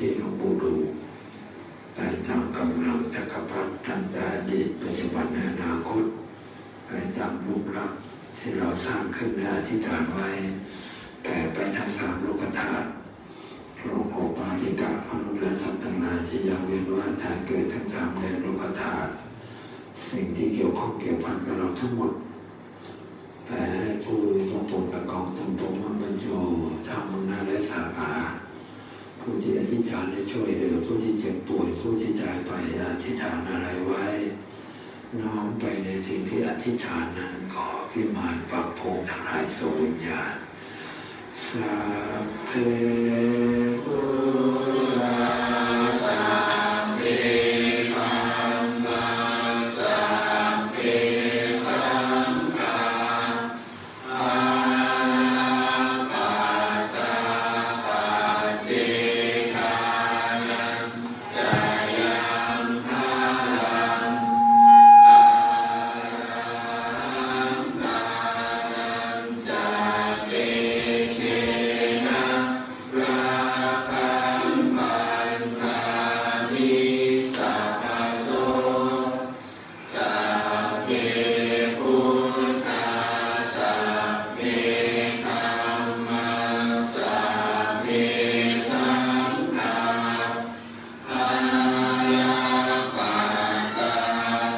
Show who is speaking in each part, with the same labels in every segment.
Speaker 1: ที่หลวงปู่ดูได้จำกำลังจักรพรรดิตั้งแต่อดีตปัจจุบันและอนาคตได้จำรูปลักษณ์ที่เราสร้างขึ้นและอธิษฐานไว้แผ่ไปทั้ง3 โลกธาตุโลกโอปาติกะมนุษย์และสัตว์ทั้งหลายที่ยังเวียนว่ายตายเกิดทั้ง3 แดนโลกธาตุสิ่งที่เกี่ยวข้องเกี่ยวพันกับเราทั้งหมดแต่ผู้ทรงโปรดประกอบตรงๆมั่นบรรจุทางมุ่งหน้าและสาขาผู้ที่อธิษฐานได้ช่วยเหลือผู้ที่เจ็บป่วยผู้ที่จ่ายไปอธิษฐานอะไรไว้น้อมไปในสิ่งที่อธิษฐานนั้นขอพิมานปักพงทั้งหลายส่งวิญญาณสัพเพปุราสัพเพธัมมาสัพเพสังฆาอาปัตตาปัจเจกานังจายังทารังทานังจากเอเจนะราคังปันตามิสัพพโสสัพเพพุทธัสสะเพธัมมัสสัพเพสังฆาอานาปัตตา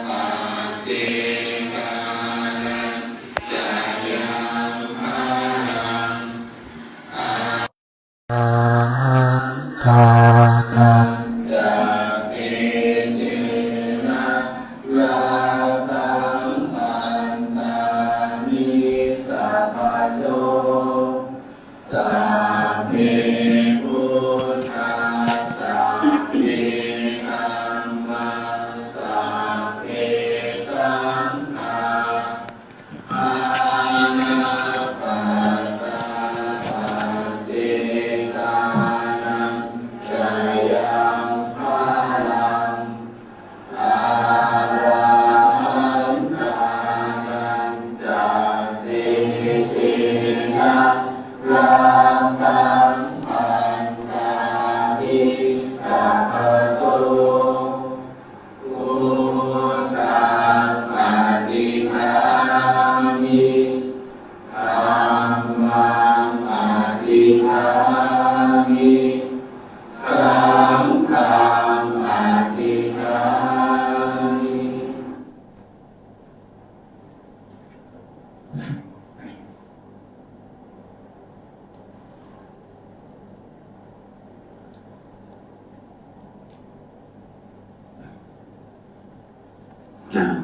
Speaker 1: ปัจเจกา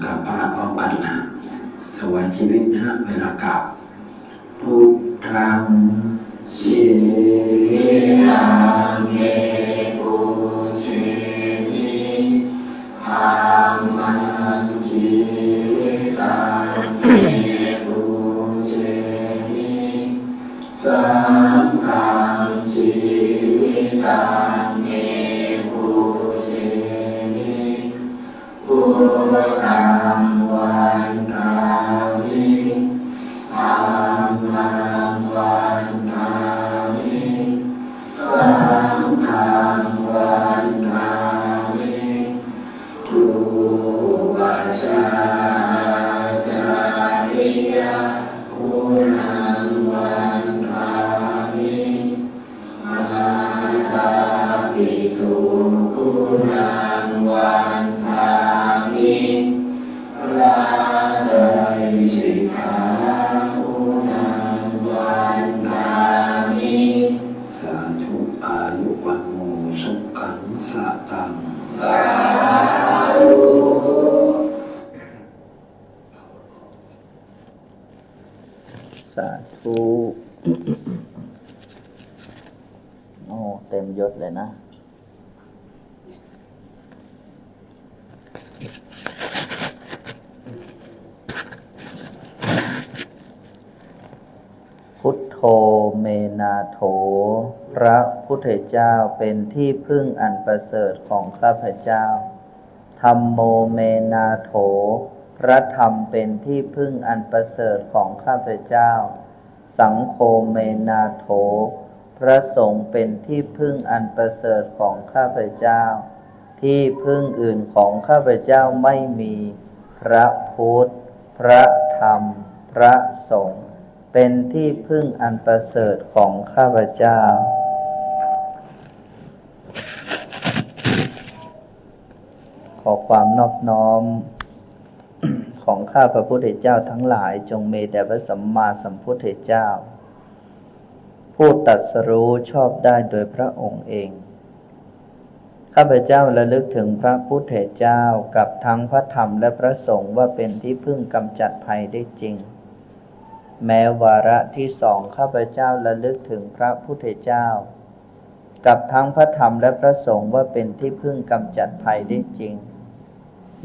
Speaker 1: กับพระพร้อมกันนะถวายชีวิตนะเวลากลับพุทธังชีรังเมปุเชมิธัมมังชีรังเมปุเชมิสังฆังชีรังเมปุเชมิพุทธังวันทามิธัมมังวันทามิสังฆังวันทามิทุปัสสะจาริยะคุณังวันทามิมาตาปิตุคุณังวันทามิราตรัยสิกขาคุณังวันทามิสาธุอายุวันโมสุขังสะตัง
Speaker 2: ยศเลยนะพุทโธเมนาโถพระพุทธเจ้าเป็นที่พึ่งอันประเสริฐของข้าพเจ้าธัมโมเมนาโถพระธรรมเป็นที่พึ่งอันประเสริฐของข้าพเจ้าสังโฆเมนาโถพระสงฆ์เป็นที่พึ่งอันประเสริฐของข้าพเจ้าที่พึ่งอื่นของข้าพเจ้าไม่มีพระพุทธพระธรรมพระสงฆ์เป็นที่พึ่งอันประเสริฐของข้าพเจ้าขอความนอบน้อมของข้าพระพุทธเจ้าทั้งหลายจงมีแด่พระสัมมาสัมพุทธเจ้าผู้ตรัสรู้ชอบได้โดยพระองค์เองข้าพเจ้าระลึกถึงพระพุทธเจ้ากับทั้งพระธรรมและพระสงฆ์ว่าเป็นที่พึ่งกำจัดภัยได้จริงแม้วาระที่สองข้าพเจ้าระลึกถึงพระพุทธเจ้ากับทั้งพระธรรมและพระสงฆ์ว่าเป็นที่พึ่งกำจัดภัยได้จริง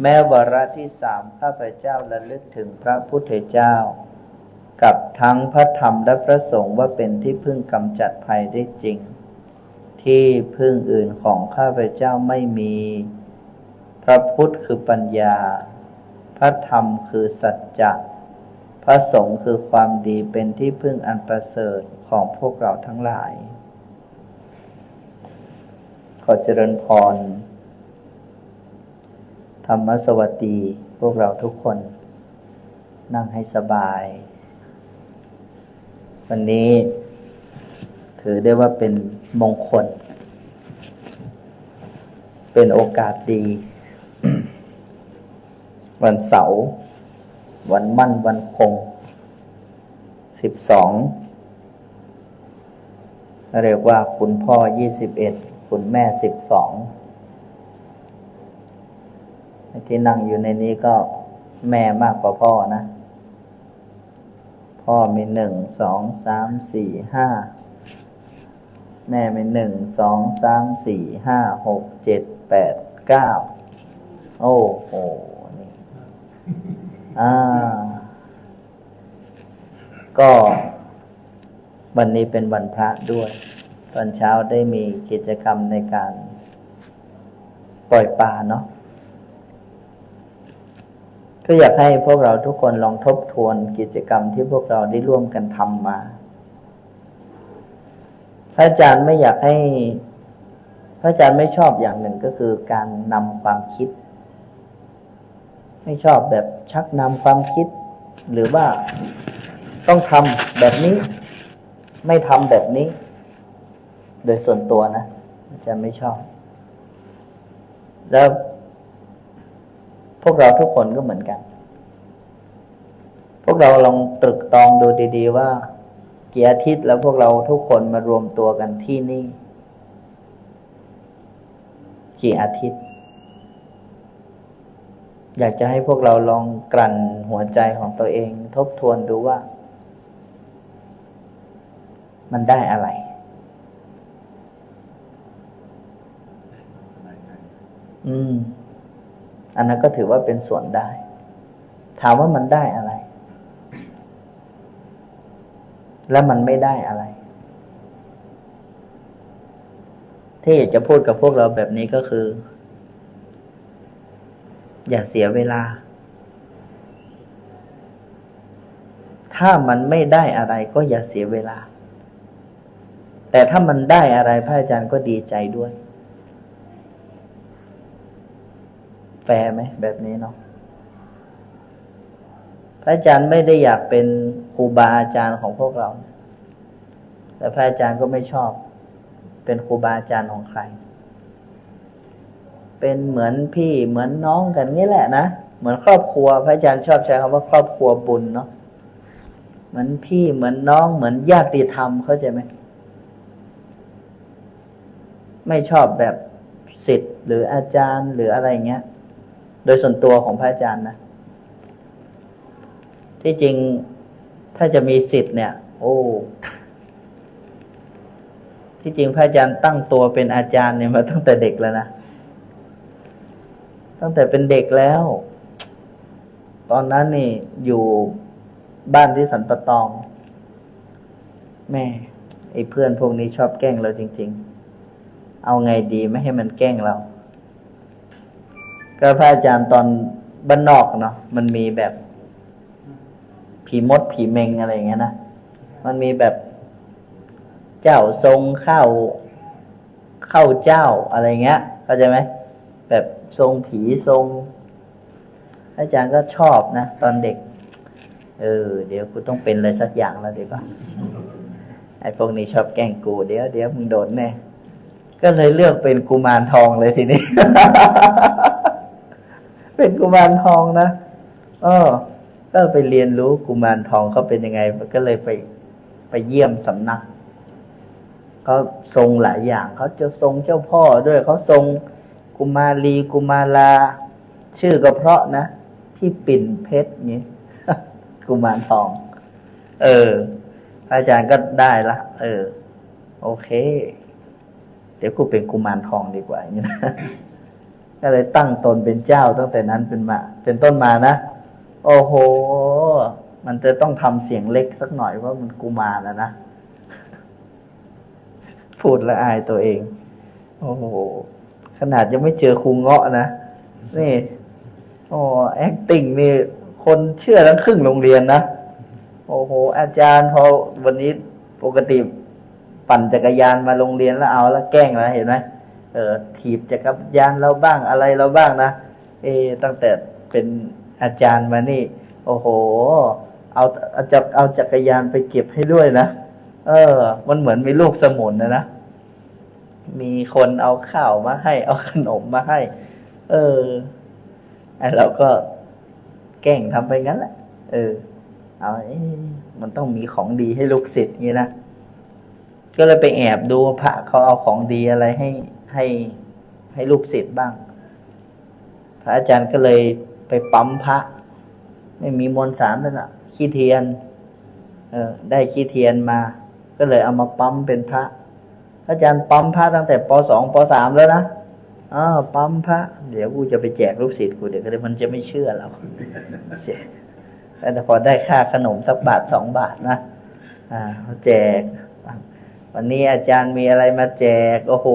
Speaker 2: แม้วาระที่สามข้าพเจ้าระลึกถึงพระพุทธเจ้ากับทั้งพระธรรมและพระสงฆ์ว่าเป็นที่พึ่งกำจัดภัยได้จริงที่พึ่งอื่นของข้าพเจ้าไม่มีพระพุทธคือปัญญาพระธรรมคือสัจจะพระสงฆ์คือความดีเป็นที่พึ่งอันประเสริฐของพวกเราทั้งหลายขอเจริญพรธรรมสวัสดีพวกเราทุกคนนั่งให้สบายวันนี้ถือได้ว่าเป็นมงคลเป็นโอกาสดี วันเสาร์วันมั่นวันคง12เรียกว่าคุณพ่อ21คุณแม่12ที่นั่งอยู่ในนี้ก็แม่มากกว่าพ่อนะพ่อมี1 2 3 4 5แม่มี1 2 3 4 5 6 7 8 9โอ้โหนี่ก็วันนี้เป็นวันพระด้วยตอนเช้าได้มีกิจกรรมในการปล่อยปลาเนาะก็อยากให้พวกเราทุกคนลองทบทวนกิจกรรมที่พวกเราได้ร่วมกันทำมาพระอาจารย์ไม่อยากให้พระอาจารย์ไม่ชอบอย่างหนึ่งก็คือการนำความคิดไม่ชอบแบบชักนำความคิดหรือว่าต้องทำแบบนี้ไม่ทำแบบนี้โดยส่วนตัวนะอาจารย์ไม่ชอบแล้วพวกเราทุกคนก็เหมือนกันพวกเราลองตรึกตรองดูดีๆว่ากี่อาทิตย์แล้วพวกเราทุกคนมารวมตัวกันที่นี่กี่อาทิตย์อยากจะให้พวกเราลองกลั่นหัวใจของตัวเองทบทวนดูว่ามันได้อะไรอันนั้นก็ถือว่าเป็นส่วนได้ถามว่ามันได้อะไร แล้วมันไม่ได้อะไรที่อยากจะพูดกับพวกเราแบบนี้ก็คืออย่าเสียเวลาถ้ามันไม่ได้อะไรก็อย่าเสียเวลาแต่ถ้ามันได้อะไรพระอาจารย์ก็ดีใจด้วยแฟร์ไหมแบบนี้เนาะพระอาจารย์ไม่ได้อยากเป็นครูบาอาจารย์ของพวกเราแต่พระอาจารย์ก็ไม่ชอบเป็นครูบาอาจารย์ของใครเป็นเหมือนพี่เหมือนน้องกันนี่แหละนะเหมือนครอบครัวพระอาจารย์ชอบใช้คำว่าครอบครัวบุญเนาะเหมือนพี่เหมือนน้องเหมือนญาติธรรมเข้าใจไหมไม่ชอบแบบศิษย์หรืออาจารย์หรืออะไรเงี้ยโดยส่วนตัวของพระอาจารย์นะที่จริงถ้าจะมีศิษย์เนี่ยโอ้ ที่จริงพระอาจารย์ตั้งตัวเป็นอาจารย์เนี่ยมาตั้งแต่เด็กแล้วนะตั้งแต่เป็นเด็กแล้ว ตอนนั้นนี่อยู่บ้านที่สันปะตองแม่ไอ้เพื่อนพวกนี้ชอบแกล้งเราจริงๆเอาไงดีไม่ให้มันแกล้งเราก็พระอาจารย์ตอนบ้านนอกเนาะมันมีแบบผีมดผีเมงอะไรอย่างเงี้ยนะมันมีแบบเจ้าทรงเข้าเจ้าอะไรเงี้ยเข้าใจไหมแบบทรงผีทรงอาจารย์ก็ชอบนะตอนเด็กเดี๋ยวกูต้องเป็นอะไรสักอย่างแล้วดีกว่าไอ้พวกนี้ชอบแกล้งกูเดี๋ยวมึงโดนแน่ก็เลยเลือกเป็นกุมารทองเลยทีนี้ เป็นกุมารทองนะก็ไปเรียนรู้กุมารทองเขาเป็นยังไงก็เลยไปเยี่ยมสำนักเขาทรงหลายอย่างเขาจะทรงเจ้าพ่อด้วยเขาทรงกุมารีกุมาลาชื่อก็เพราะนะพี่ปิ่นเพชรนี้ กุมารทองพระอาจารย์ก็ได้ละโอเคเดี๋ยวกูเป็นกุมารทองดีกว่าอย่างนี้นะ ก็เลยตั้งตนเป็นเจ้าตั้งแต่นั้นเป็นต้นมานะโอ้โหมันจะต้องทำเสียงเล็กสักหน่อยว่ามันกุมารแล้วนะ พูดละอายตัวเองโอ้โหขนาดยังไม่เจอครูเงาะนะนี่acting นี่คนเชื่อทั้งครึ่งโรงเรียนนะโอ้โหอาจารย์พอวันนี้ปกติปั่นจักรยานมาโรงเรียนแล้วเอาแล้วแกล้งแล้วเห็นไหมถีบจักรยานเราบ้างอะไรเราบ้างนะตั้งแต่เป็นอาจารย์มานี่โอ้โหเอาจักรยานไปเก็บให้ด้วยนะมันเหมือนมีลูกสมุนนะมีคนเอาข้าวมาให้เอาขนมมาให้ไอ้เราก็แกล้งทำไปงั้นแหละมันต้องมีของดีให้ลูกศิษย์งี้นะก็เลยไปแอบดูพระเขาเอาของดีอะไรให้ลูกศิษย์บ้างพระอาจารย์ก็เลยไปปั๊มพระไม่มีมวลสารนั่นน่ะขี้เทียนได้ขี้เทียนมาก็เลยเอามาปั๊มเป็นพระอาจารย์ปั๊มพระตั้งแต่ป.2 ป.3 แล้วนะปั๊มพระเดี๋ยวกูจะไปแจกลูกศิษย์กูเดี๋ยวก็มันจะไม่เชื่อเราแต่พอได้ค่าขนมสักบาท2 บาทนะเขาแจกวันนี้อาจารย์มีอะไรมาแจกโอ้โห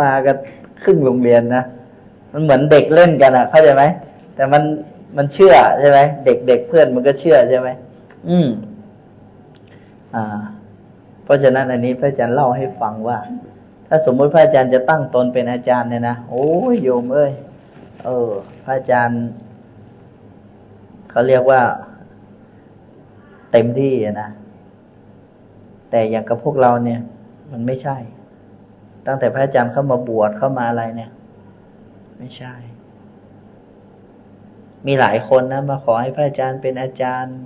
Speaker 2: มากันครึ่งโรงเรียนนะมันเหมือนเด็กเล่นกันเข้าใจไหมแต่มันเชื่อใช่ไหมเด็กเพื่อนมันก็เชื่อใช่ไหมเพราะฉะนั้นอันนี้พระอาจารย์เล่าให้ฟังว่าถ้าสมมติพระอาจารย์จะตั้งตนเป็นอาจารย์เนี่ยนะโอ้ยโยมพระอาจารย์เขาเรียกว่าเต็มที่นะแต่อย่างกับพวกเราเนี่ยมันไม่ใช่ตั้งแต่พระอาจารย์เข้ามาบวชเข้ามาอะไรเนี่ยไม่ใช่มีหลายคนนะมาขอให้พระอาจารย์เป็นอาจารย์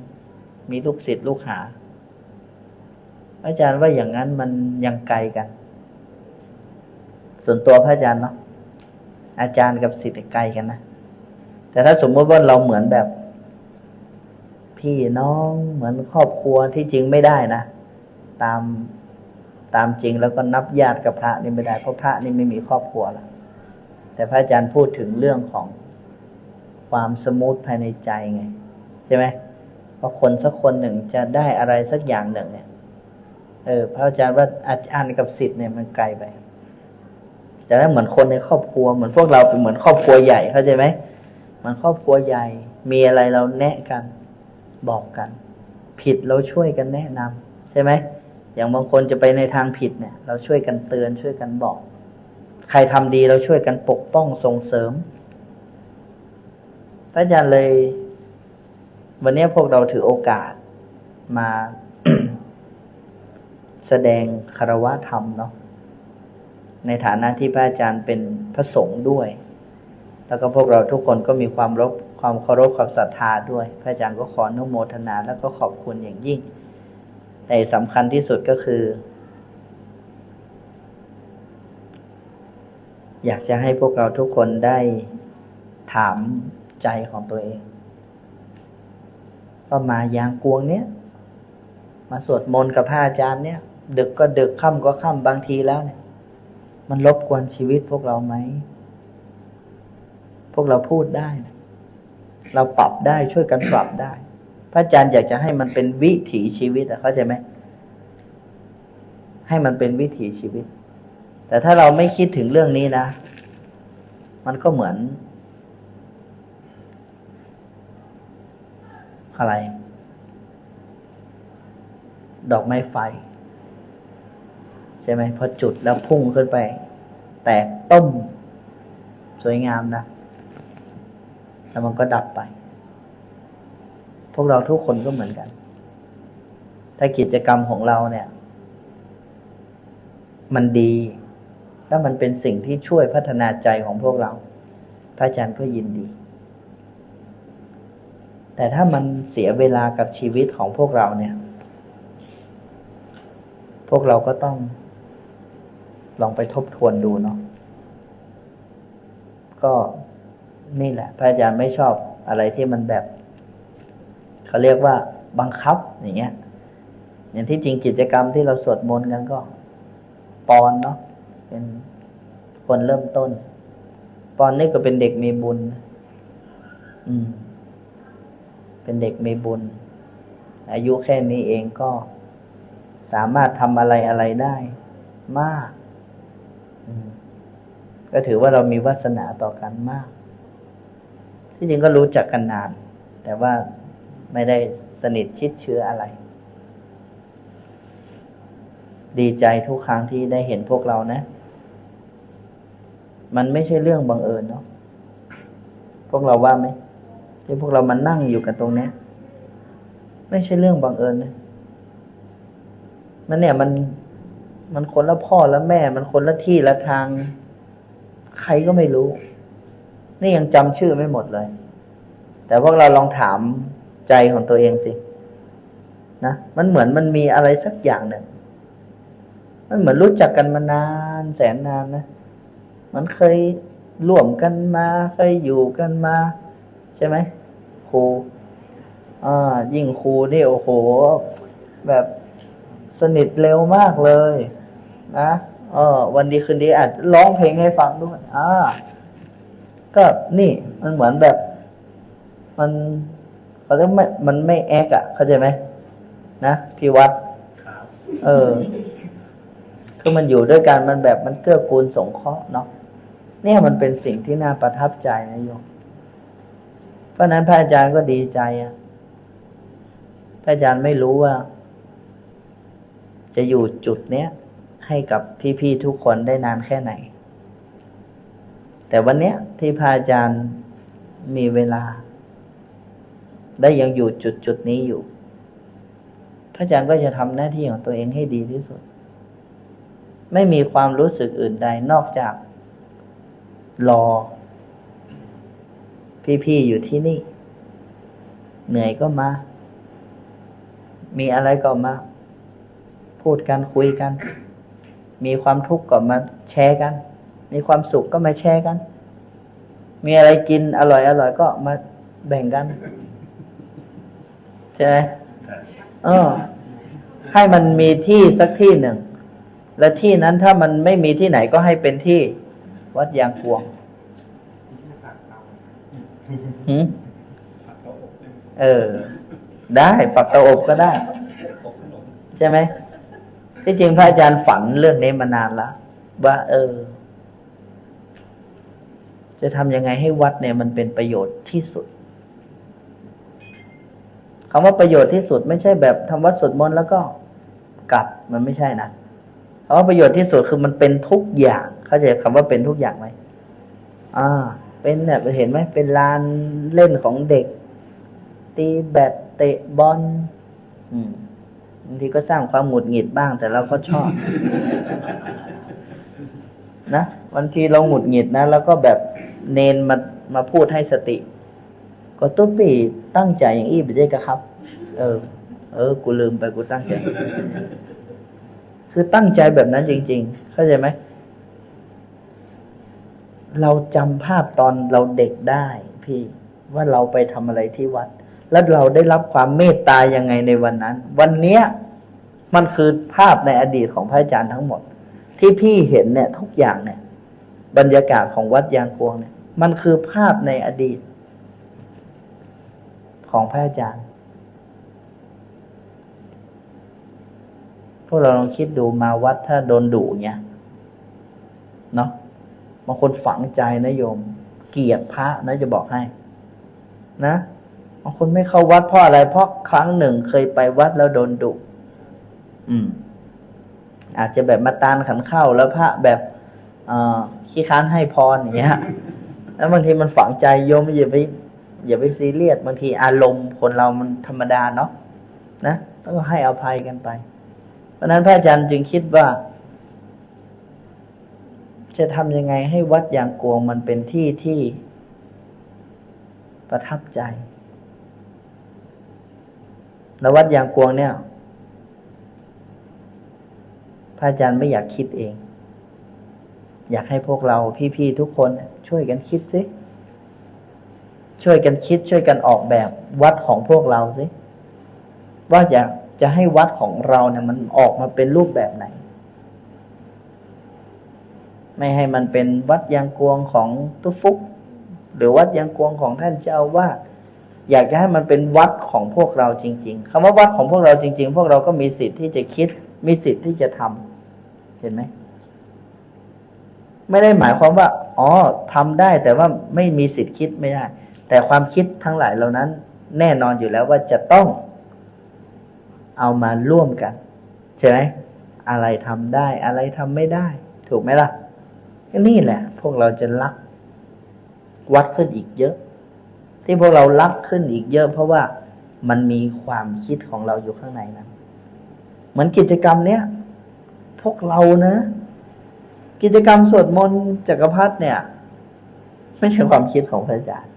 Speaker 2: มีลูกศิษย์ลูกหาอาจารย์ว่าอย่างนั้นมันยังไกลกันส่วนตัวพระอาจารย์เนาะอาจารย์กับศิษย์ไกลกันนะแต่ถ้าสมมติว่าเราเหมือนแบบพี่น้องเหมือนครอบครัวที่จริงไม่ได้นะตามจริงแล้วก็นับญาติกับพระนี่ไม่ได้เพราะพระนี่ไม่มีครอบครัวแล้วแต่พระอาจารย์พูดถึงเรื่องของความสมูทภายในใจไงใช่ไหมเพราะคนสักคนหนึ่งจะได้อะไรสักอย่างหนึ่งเนี่ยพระอาจารย์ว่าอาจารย์กับศิษย์เนี่ยมันไกลไปแต่ถ้าเหมือนคนในครอบครัวเหมือนพวกเราเป็นเหมือนครอบครัวใหญ่เข้าใจไหมเหมือนครอบครัวใหญ่มีอะไรเราแนะกันบอกกันผิดเราช่วยกันแนะนำใช่ไหมอย่างบางคนจะไปในทางผิดเนี่ยเราช่วยกันเตือนช่วยกันบอกใครทำดีเราช่วยกันปกป้องส่งเสริมพระอาจารย์เลยวันนี้พวกเราถือโอกาสมา แสดงคารวะธรรมเนาะในฐานะที่พระอาจารย์เป็นพระสงฆ์ด้วยแล้วก็พวกเราทุกคนก็มีความเคารพความศรัทธาด้วยพระอาจารย์ก็ขออนุโมทนาแล้วก็ขอบคุณอย่างยิ่งแต่สำคัญที่สุดก็คืออยากจะให้พวกเราทุกคนได้ถามใจของตัวเองว่ามายางกวงเนี้ยมาสวดมนต์กับพระอาจารย์เนี่ย ดึกก็ดึกค่ำก็ค่ำบางทีแล้วเนี่ยมันรบกวนชีวิตพวกเราไหมพวกเราพูดได้นะเราปรับได้ช่วยกันปรับได้ พระอาจารย์อยากจะให้มันเป็นวิถีชีวิตเข้าใจไหมให้มันเป็นวิถีชีวิตแต่ถ้าเราไม่คิดถึงเรื่องนี้นะมันก็เหมือนอะไรดอกไม้ไฟใช่ไหมพอจุดแล้วพุ่งขึ้นไปแตกต้มสวยงามนะแล้วมันก็ดับไปพวกเราทุกคนก็เหมือนกันถ้ากิจกรรมของเราเนี่ยมันดีแล้วมันเป็นสิ่งที่ช่วยพัฒนาใจของพวกเราพระอาจารย์ก็ยินดีแต่ถ้ามันเสียเวลากับชีวิตของพวกเราเนี่ยพวกเราก็ต้องลองไปทบทวนดูเนาะก็นี่แหละพระอาจารย์ไม่ชอบอะไรที่มันแบบเขาเรียกว่าบังคับอย่างเงี้ยอย่างที่จริงกิจกรรมที่เราสวดมนต์กันก็ปอนเนาะเป็นคนเริ่มต้นปอนนี่ก็เป็นเด็กมีบุญเป็นเด็กมีบุญอายุแค่นี้เองก็สามารถทำอะไรได้มากก็ถือว่าเรามีวาสนาต่อกันมากที่จริงก็รู้จักกันนานแต่ว่าไม่ได้สนิทชิดเชื้ออะไรดีใจทุกครั้งที่ได้เห็นพวกเรานะมันไม่ใช่เรื่องบังเอิญเนาะพวกเราว่าไหมที่พวกเรามานั่งอยู่กันตรงนี้ไม่ใช่เรื่องบังเอิญนะมันเนี่ยมันคนละพ่อละแม่มันคนละที่ละทางใครก็ไม่รู้นี่ยังจำชื่อไม่หมดเลยแต่พวกเราลองถามใจของตัวเองสินะมันเหมือนมันมีอะไรสักอย่างหนึ่งมันเหมือนรู้จักกันมานานแสนนานนะมันเคยร่วมกันมาเคยอยู่กันมาใช่ไหมครูยิ่งครูนี่โอ้โหแบบสนิทเร็วมากเลยนะวันดีคืนดีอาจร้องเพลงให้ฟังด้วยก็นี่มันเหมือนแบบมันเขาเรียกมันไม่แอกเข้าใจไหมนะพี่วัดคือมันอยู่ด้วยกันมันแบบมันเกื้อกูลสงเคราะห์เนาะเนี่ยมันเป็นสิ่งที่น่าประทับใจนะโยมเพราะนั้นพระอาจารย์ก็ดีใจพระอาจารย์ไม่รู้ว่าจะอยู่จุดเนี้ยให้กับพี่ๆทุกคนได้นานแค่ไหนแต่วันเนี้ยที่พระอาจารย์มีเวลาได้ยังอยู่จุดนี้อยู่พระอาจารย์ก็จะทำหน้าที่ของตัวเองให้ดีที่สุดไม่มีความรู้สึกอื่นใดนอกจากรอพี่ๆอยู่ที่นี่เหนื่อยก็มามีอะไรก็มาพูดกันคุยกันมีความทุกข์ก็มาแชร์กันมีความสุขก็มาแชร์กันมีอะไรกินอร่อยก็มาแบ่งกันใช่ไหมให้มันมีที่สักที่หนึ่งและที่นั้นถ้ามันไม่มีที่ไหนก็ให้เป็นที่วัดยางกวงได้ฝักเตาอบก็ได้ใช่ไหมที่จริงพระอาจารย์ฝันเรื่องนี้มานานแล้วว่าจะทำยังไงให้วัดเนี่ยมันเป็นประโยชน์ที่สุดคำว่าประโยชน์ที่สุดไม่ใช่แบบทำวัดสวดมนต์แล้วก็กลับมันไม่ใช่นะคำว่าประโยชน์ที่สุดคือมันเป็นทุกอย่างเข้าใจคำว่าเป็นทุกอย่างไหมเป็นเนี่ยเห็นไหมเป็นลานเล่นของเด็กตีแบดเตะบอลบางทีก็สร้างความหงุดหงิดบ้างแต่เราก็ชอบ นะบางทีเราหงุดหงิดนะแล้วก็แบบเนนมาพูดให้สติก็ตุ๊ปีตั้งใจอย่างอี้ไปได้กะครับกูลืมไปกูตั้งใจคือตั้งใจแบบนั้นจริงๆเข้าใจไหมเราจำภาพตอนเราเด็กได้พี่ว่าเราไปทำอะไรที่วัดแล้วเราได้รับความเมตตายังไงในวันนั้นวันเนี้ย มันคือภาพในอดีตของพระอาจารย์ทั้งหมดที่พี่เห็นเนี่ยทุกอย่างเนี่ยบรรยากาศของวัดยางกวงเนี่ยมันคือภาพในอดีตของพระอาจารย์พวกเราลองคิดดูมาวัดถ้าโดนดุเนี่ยเนาะบางคนฝังใจนะโยมเกลียดพระนะจะบอกให้นะบางคนไม่เข้าวัดเพราะอะไรเพราะครั้งหนึ่งเคยไปวัดแล้วโดนดุอาจจะแบบมาตานขันเข้าแล้วพระแบบขี้ค้านให้พรอย่างเงี้ยแล้วบางทีมันฝังใจโยมอย่าไปซีเรียสบางทีอารมณ์คนเรามันธรรมดาเนาะนะต้องให้อภัยกันไปเพราะนั้นพระอาจารย์จึงคิดว่าจะทำยังไงให้วัดยางกวงมันเป็นที่ที่ประทับใจแล้ววัดยางกวงเนี่ยพระอาจารย์ไม่อยากคิดเองอยากให้พวกเราพี่ๆทุกคนช่วยกันคิดสิช่วยกันคิดช่วยกันออกแบบวัดของพวกเราสิว่าจะให้วัดของเราเนี่ยมันออกมาเป็นรูปแบบไหนไม่ให้มันเป็นวัดยางกวงของตุ๊ฟุกหรือวัดยางกวงของท่านเจ้าว่าอยากจะให้มันเป็นวัดของพวกเราจริงๆคำว่าวัดของพวกเราจริงๆพวกเราก็มีสิทธิ์ที่จะคิดมีสิทธิ์ที่จะทำเห็นไหมไม่ได้หมายความว่าทำได้แต่ว่าไม่มีสิทธิ์คิดไม่ได้แต่ความคิดทั้งหลายเหล่านั้นแน่นอนอยู่แล้วว่าจะต้องเอามาร่วมกันใช่ไหมอะไรทำได้อะไรทำไม่ได้ถูกไหมล่ะนี่แหละพวกเราจะรักวัดขึ้นอีกเยอะที่พวกเรารักขึ้นอีกเยอะเพราะว่ามันมีความคิดของเราอยู่ข้างในนั้นเหมือนกิจกรรมเนี้ยพวกเรานะกิจกรรมสวดมนต์จักรพรรดิเนี่ยไม่ใช่ความคิดของพระอาจารย์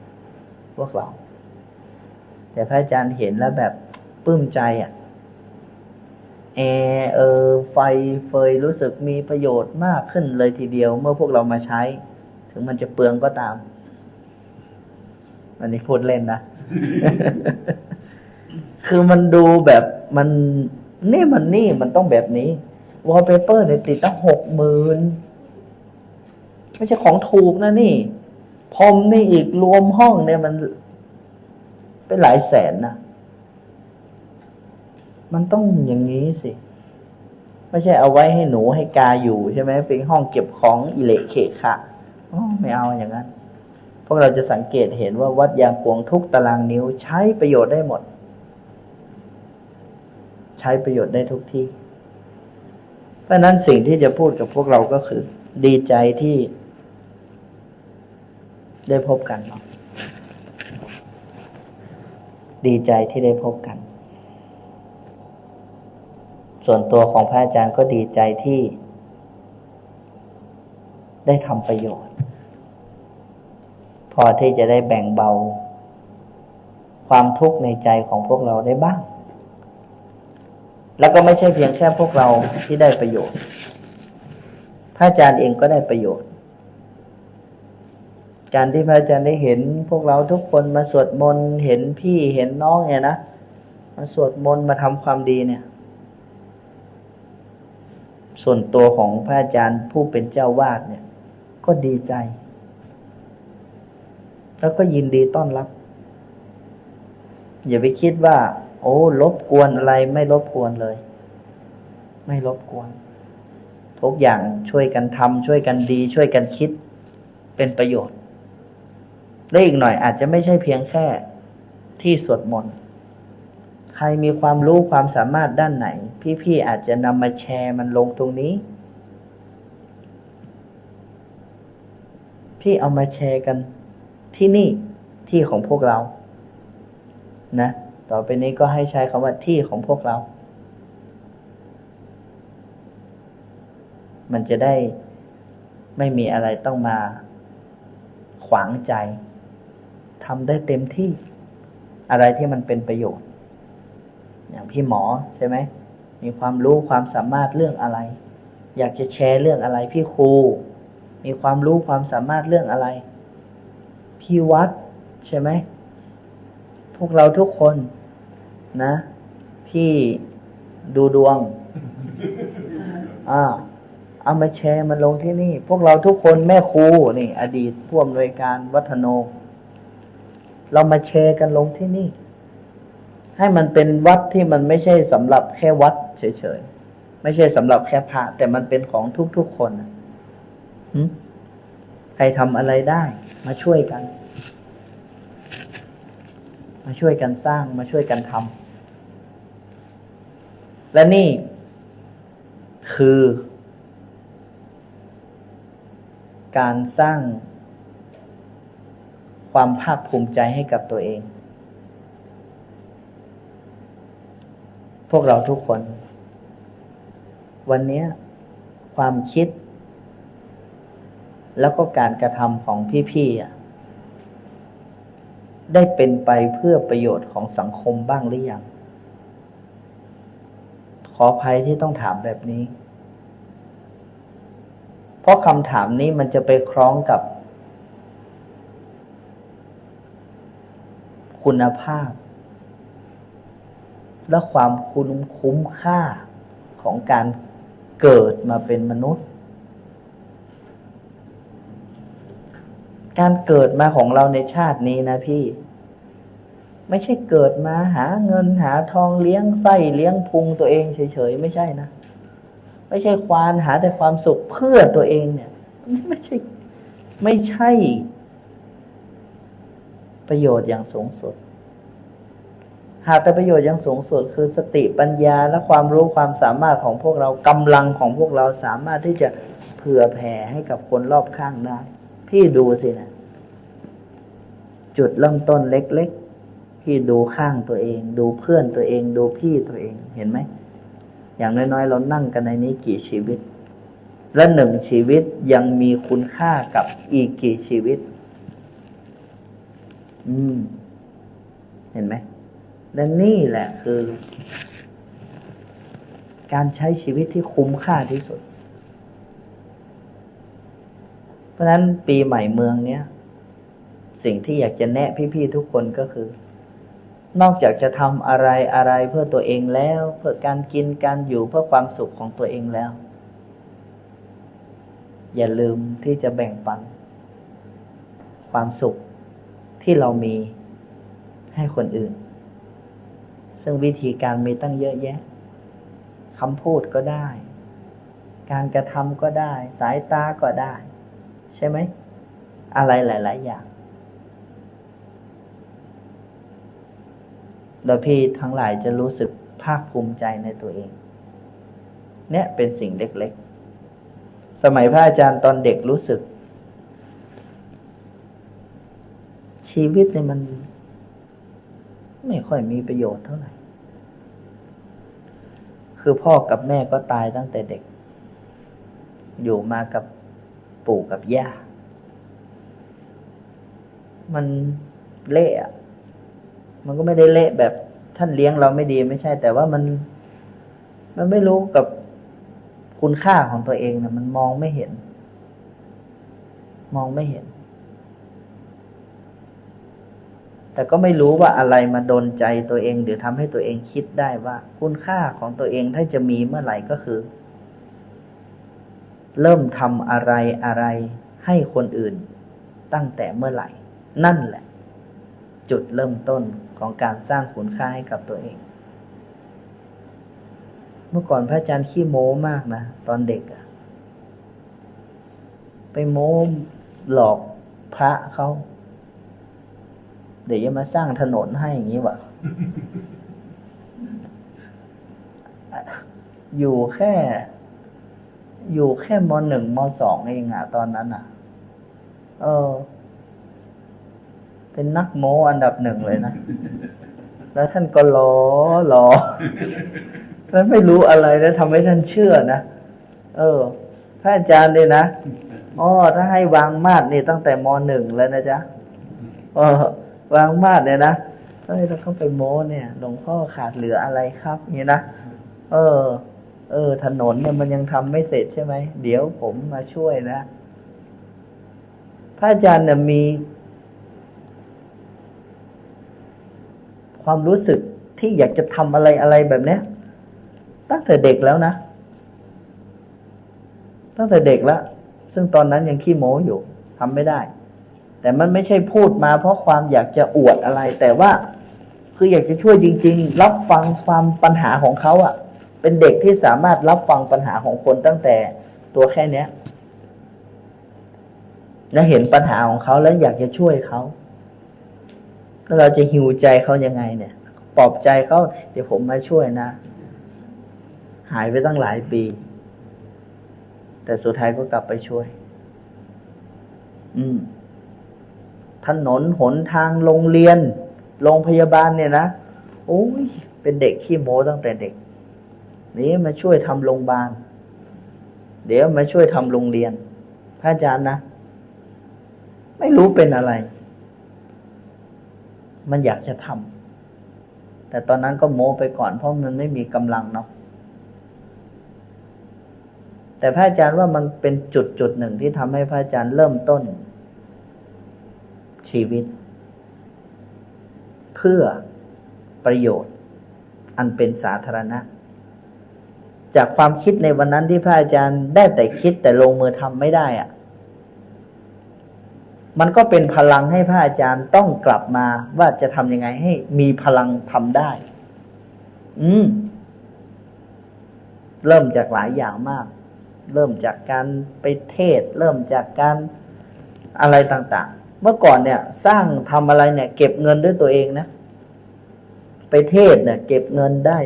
Speaker 2: พวกเราแต่พระอาจารย์เห็นแล้วแบบปลื้มใจไฟเฟยรู้สึกมีประโยชน์มากขึ้นเลยทีเดียวเมื่อพวกเรามาใช้ถึงมันจะเปลืองก็ตามอันนี้พูดเล่นนะ คือมันดูแบบมันต้องแบบนี้วอลเปเปอร์เนี่ยติดตั้ง 60,000ไม่ใช่ของถูกนะนี่พรมนี่อีกรวมห้องเนี่ยมันเป็นหลายแสนนะมันต้องอย่างนี้สิไม่ใช่เอาไว้ให้หนูให้กาอยู่ใช่ไหมเป็นห้องเก็บของอิเละเขะขะไม่เอาอย่างนั้นพวกเราจะสังเกตเห็นว่าวัดยางกวงทุกตารางนิ้วใช้ประโยชน์ได้หมดใช้ประโยชน์ได้ทุกที่เพราะนั้นสิ่งที่จะพูดกับพวกเราก็คือดีใจที่ได้พบกันเนาะดีใจที่ได้พบกันส่วนตัวของพระอาจารย์ก็ดีใจที่ได้ทำประโยชน์พอที่จะได้แบ่งเบาความทุกข์ในใจของพวกเราได้บ้างแล้วก็ไม่ใช่เพียงแค่พวกเราที่ได้ประโยชน์พระอาจารย์เองก็ได้ประโยชน์การที่พระอาจารย์ได้เห็นพวกเราทุกคนมาสวดมนต์เห็นพี่เห็นน้องเนี่ยนะมาสวดมนต์มาทำความดีเนี่ยส่วนตัวของพระอาจารย์ผู้เป็นเจ้าวาดเนี่ยก็ดีใจแล้วก็ยินดีต้อนรับอย่าไปคิดว่ารบกวนอะไรไม่รบกวนเลยไม่รบกวนทุกอย่างช่วยกันทำช่วยกันดีช่วยกันคิดเป็นประโยชน์และอีกหน่อยอาจจะไม่ใช่เพียงแค่ที่สวดมนต์ใครมีความรู้ความสามารถด้านไหนพี่ๆอาจจะนำมาแชร์มันลงตรงนี้พี่เอามาแชร์กันที่นี่ที่ของพวกเรานะต่อไปนี้ก็ให้ใช้คำว่าที่ของพวกเรามันจะได้ไม่มีอะไรต้องมาขวางใจทำได้เต็มที่อะไรที่มันเป็นประโยชน์อย่างพี่หมอใช่ไหมมีความรู้ความสามารถเรื่องอะไรอยากจะแชร์เรื่องอะไรพี่ครูมีความรู้ความสามารถเรื่องอะไรพี่วัดใช่ไหมพวกเราทุกคนนะพี่ ดูดวงเอามาแชร์มันลงที่นี่พวกเราทุกคนแม่ครูนี่อดีตผู้อำนวยการวัฒโนเรามาแชร์กันลงที่นี่ให้มันเป็นวัดที่มันไม่ใช่สำหรับแค่วัดเฉยๆไม่ใช่สำหรับแค่พระแต่มันเป็นของทุกๆคนใครทำอะไรได้มาช่วยกันมาช่วยกันสร้างมาช่วยกันทำและนี่คือการสร้างความภาคภูมิใจให้กับตัวเองพวกเราทุกคนวันนี้ความคิดแล้วก็การกระทำของพี่ๆได้เป็นไปเพื่อประโยชน์ของสังคมบ้างหรือยังขออภัยที่ต้องถามแบบนี้เพราะคำถามนี้มันจะไปคล้องกับคุณภาพและความคุ้มค่าของการเกิดมาเป็นมนุษย์การเกิดมาของเราในชาตินี้นะพี่ไม่ใช่เกิดมาหาเงินหาทองเลี้ยงไส้เลี้ยงพุงตัวเองเฉยๆไม่ใช่นะไม่ใช่ควานหาแต่ความสุขเพื่อตัวเองเนี่ยไม่ใช่ประโยชน์อย่างสูงสุดหากแต่ประโยชน์อย่างสูงสุดคือสติปัญญาและความรู้ความสามารถของพวกเรากำลังของพวกเราสามารถที่จะเผื่อแผ่ให้กับคนรอบข้างได้พี่ดูสินะจุดเริ่มต้นเล็กๆพี่ดูข้างตัวเองดูเพื่อนตัวเองดูพี่ตัวเองเห็นไหมอย่างน้อยๆเรานั่งกันในนี้กี่ชีวิตและหนึ่งชีวิตยังมีคุณค่ากับอีกกี่ชีวิตเห็นไหมและนี่แหละคือการใช้ชีวิตที่คุ้มค่าที่สุดเพราะฉะนั้นปีใหม่เมืองเนี้ยสิ่งที่อยากจะแนะพี่ๆทุกคนก็คือนอกจากจะทำอะไรเพื่อตัวเองแล้วเพื่อการกินการอยู่เพื่อความสุขของตัวเองแล้วอย่าลืมที่จะแบ่งปันความสุขที่เรามีให้คนอื่นซึ่งวิธีการมีตั้งเยอะแยะคำพูดก็ได้การกระทำก็ได้สายตาก็ได้ใช่ไหมอะไรหลายๆอย่างแล้วพี่ทั้งหลายจะรู้สึกภาคภูมิใจในตัวเองเนี่ยเป็นสิ่งเล็กๆสมัยพระอาจารย์ตอนเด็กรู้สึกชีวิตเนี่ยมันไม่ค่อยมีประโยชน์เท่าไหร่คือพ่อกับแม่ก็ตายตั้งแต่เด็กอยู่มากับปู่กับย่ามันเละมันก็ไม่ได้เละแบบท่านเลี้ยงเราไม่ดีไม่ใช่แต่ว่ามันไม่รู้กับคุณค่าของตัวเองนะมันมองไม่เห็นแต่ก็ไม่รู้ว่าอะไรมาดลใจตัวเองหรือทำให้ตัวเองคิดได้ว่าคุณค่าของตัวเองถ้าจะมีเมื่อไหร่ก็คือเริ่มทำอะไรให้คนอื่นตั้งแต่เมื่อไหร่นั่นแหละจุดเริ่มต้นของการสร้างคุณค่าให้กับตัวเองเมื่อก่อนพระอาจารย์ขี้โม้มากนะตอนเด็กไปโม้หลอกพระเขาเดี๋ยวจะมาสร้างถนนให้อย่างนี้วะอยู่แค่ม.1 ม.2 เองตอนนั้นเป็นนักโม้อันดับหนึ่งเลยนะแล้วท่านก็ล้อแล้วไม่รู้อะไรแล้วทำให้ท่านเชื่อนะพระอาจารย์เลยนะถ้าให้วางมาดนี่ตั้งแต่ม.1 แล้วนะจ๊ะวางมาดเนี่ยนะแล้วเขาไปโม้เนี่ยหลวงพ่อขาดเหลืออะไรครับนี่นะถนนเนี่ยมันยังทำไม่เสร็จใช่ไหมเดี๋ยวผมมาช่วยนะพระอาจารย์เนี่ยมีความรู้สึกที่อยากจะทำอะไรแบบเนี้ย ตั้งแต่เด็กแล้วนะตั้งแต่เด็กแล้วซึ่งตอนนั้นยังขี้โม้อยู่ทำไม่ได้แต่มันไม่ใช่พูดมาเพราะความอยากจะอวดอะไรแต่ว่าคืออยากจะช่วยจริงๆรับฟังความปัญหาของเขาอ่ะเป็นเด็กที่สามารถรับฟังปัญหาของคนตั้งแต่ตัวแค่เนี้ยและเห็นปัญหาของเขาแล้วอยากจะช่วยเขาแล้วเราจะหิวใจเขายังไงเนี่ยปลอบใจเขาเดี๋ยวผมมาช่วยนะหายไปตั้งหลายปีแต่สุดท้ายก็กลับไปช่วยถนนหนทางโรงเรียนโรงพยาบาลเนี่ยนะโอ้ยเป็นเด็กขี้โม้ตั้งแต่เด็กนี่มาช่วยทำโรงพยาบาลเดี๋ยวมาช่วยทำโรงเรียนพระอาจารย์นะไม่รู้เป็นอะไรมันอยากจะทำแต่ตอนนั้นก็โม้ไปก่อนเพราะมันไม่มีกำลังเนาะแต่พระอาจารย์ว่ามันเป็นจุดหนึ่งที่ทำให้พระอาจารย์เริ่มต้นชีวิตเพื่อประโยชน์อันเป็นสาธารณะจากความคิดในวันนั้นที่พระอาจารย์ได้แต่คิดแต่ลงมือทำไม่ได้อะมันก็เป็นพลังให้พระอาจารย์ต้องกลับมาว่าจะทำยังไงให้มีพลังทำได้เริ่มจากหลายอย่างมากเริ่มจากการไปเทศเริ่มจากการอะไรต่างๆเมื่อก่อนเนี่ยสร้างทำอะไรเนี่ยเก็บเงินด้วยตัวเองนะไปเทศเนี่ยเก็บเงินได้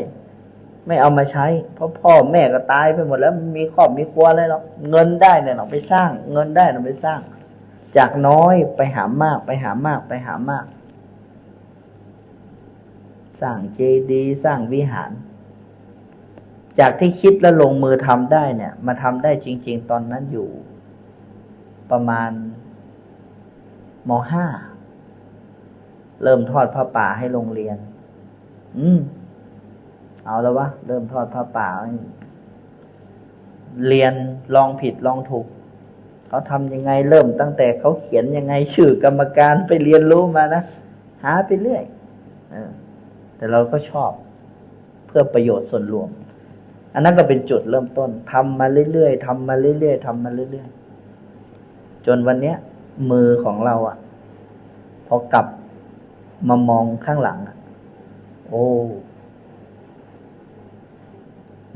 Speaker 2: ไม่เอามาใช้เพราะพ่อแม่ก็ตายไปหมดแล้วมีครอบมีครัวอะไรหรอกเงินได้เนี่ยเราไปสร้างเงินได้เราไปสร้างจากน้อยไปหามากไปหามากไปหามากสร้างเจดีย์สร้างวิหารจากที่คิดแล้วลงมือทำได้เนี่ยมาทำได้จริงๆตอนนั้นอยู่ประมาณม.5 เริ่มทอดผ้าป่าให้โรงเรียนเอาแล้ววะเริ่มทอดผ้าป่าเรียนลองผิดลองถูกเขาทำยังไงเริ่มตั้งแต่เขาเขียนยังไงชื่อกรรมการไปเรียนรู้มานะหาไปเรื่อยแต่เราก็ชอบเพื่อประโยชน์ส่วนรวมอันนั้นก็เป็นจุดเริ่มต้นทำมาเรื่อยๆทำมาเรื่อยๆทำมาเรื่อยๆจนวันเนี้ยมือของเราอ่ะพอกลับมามองข้างหลังโอ้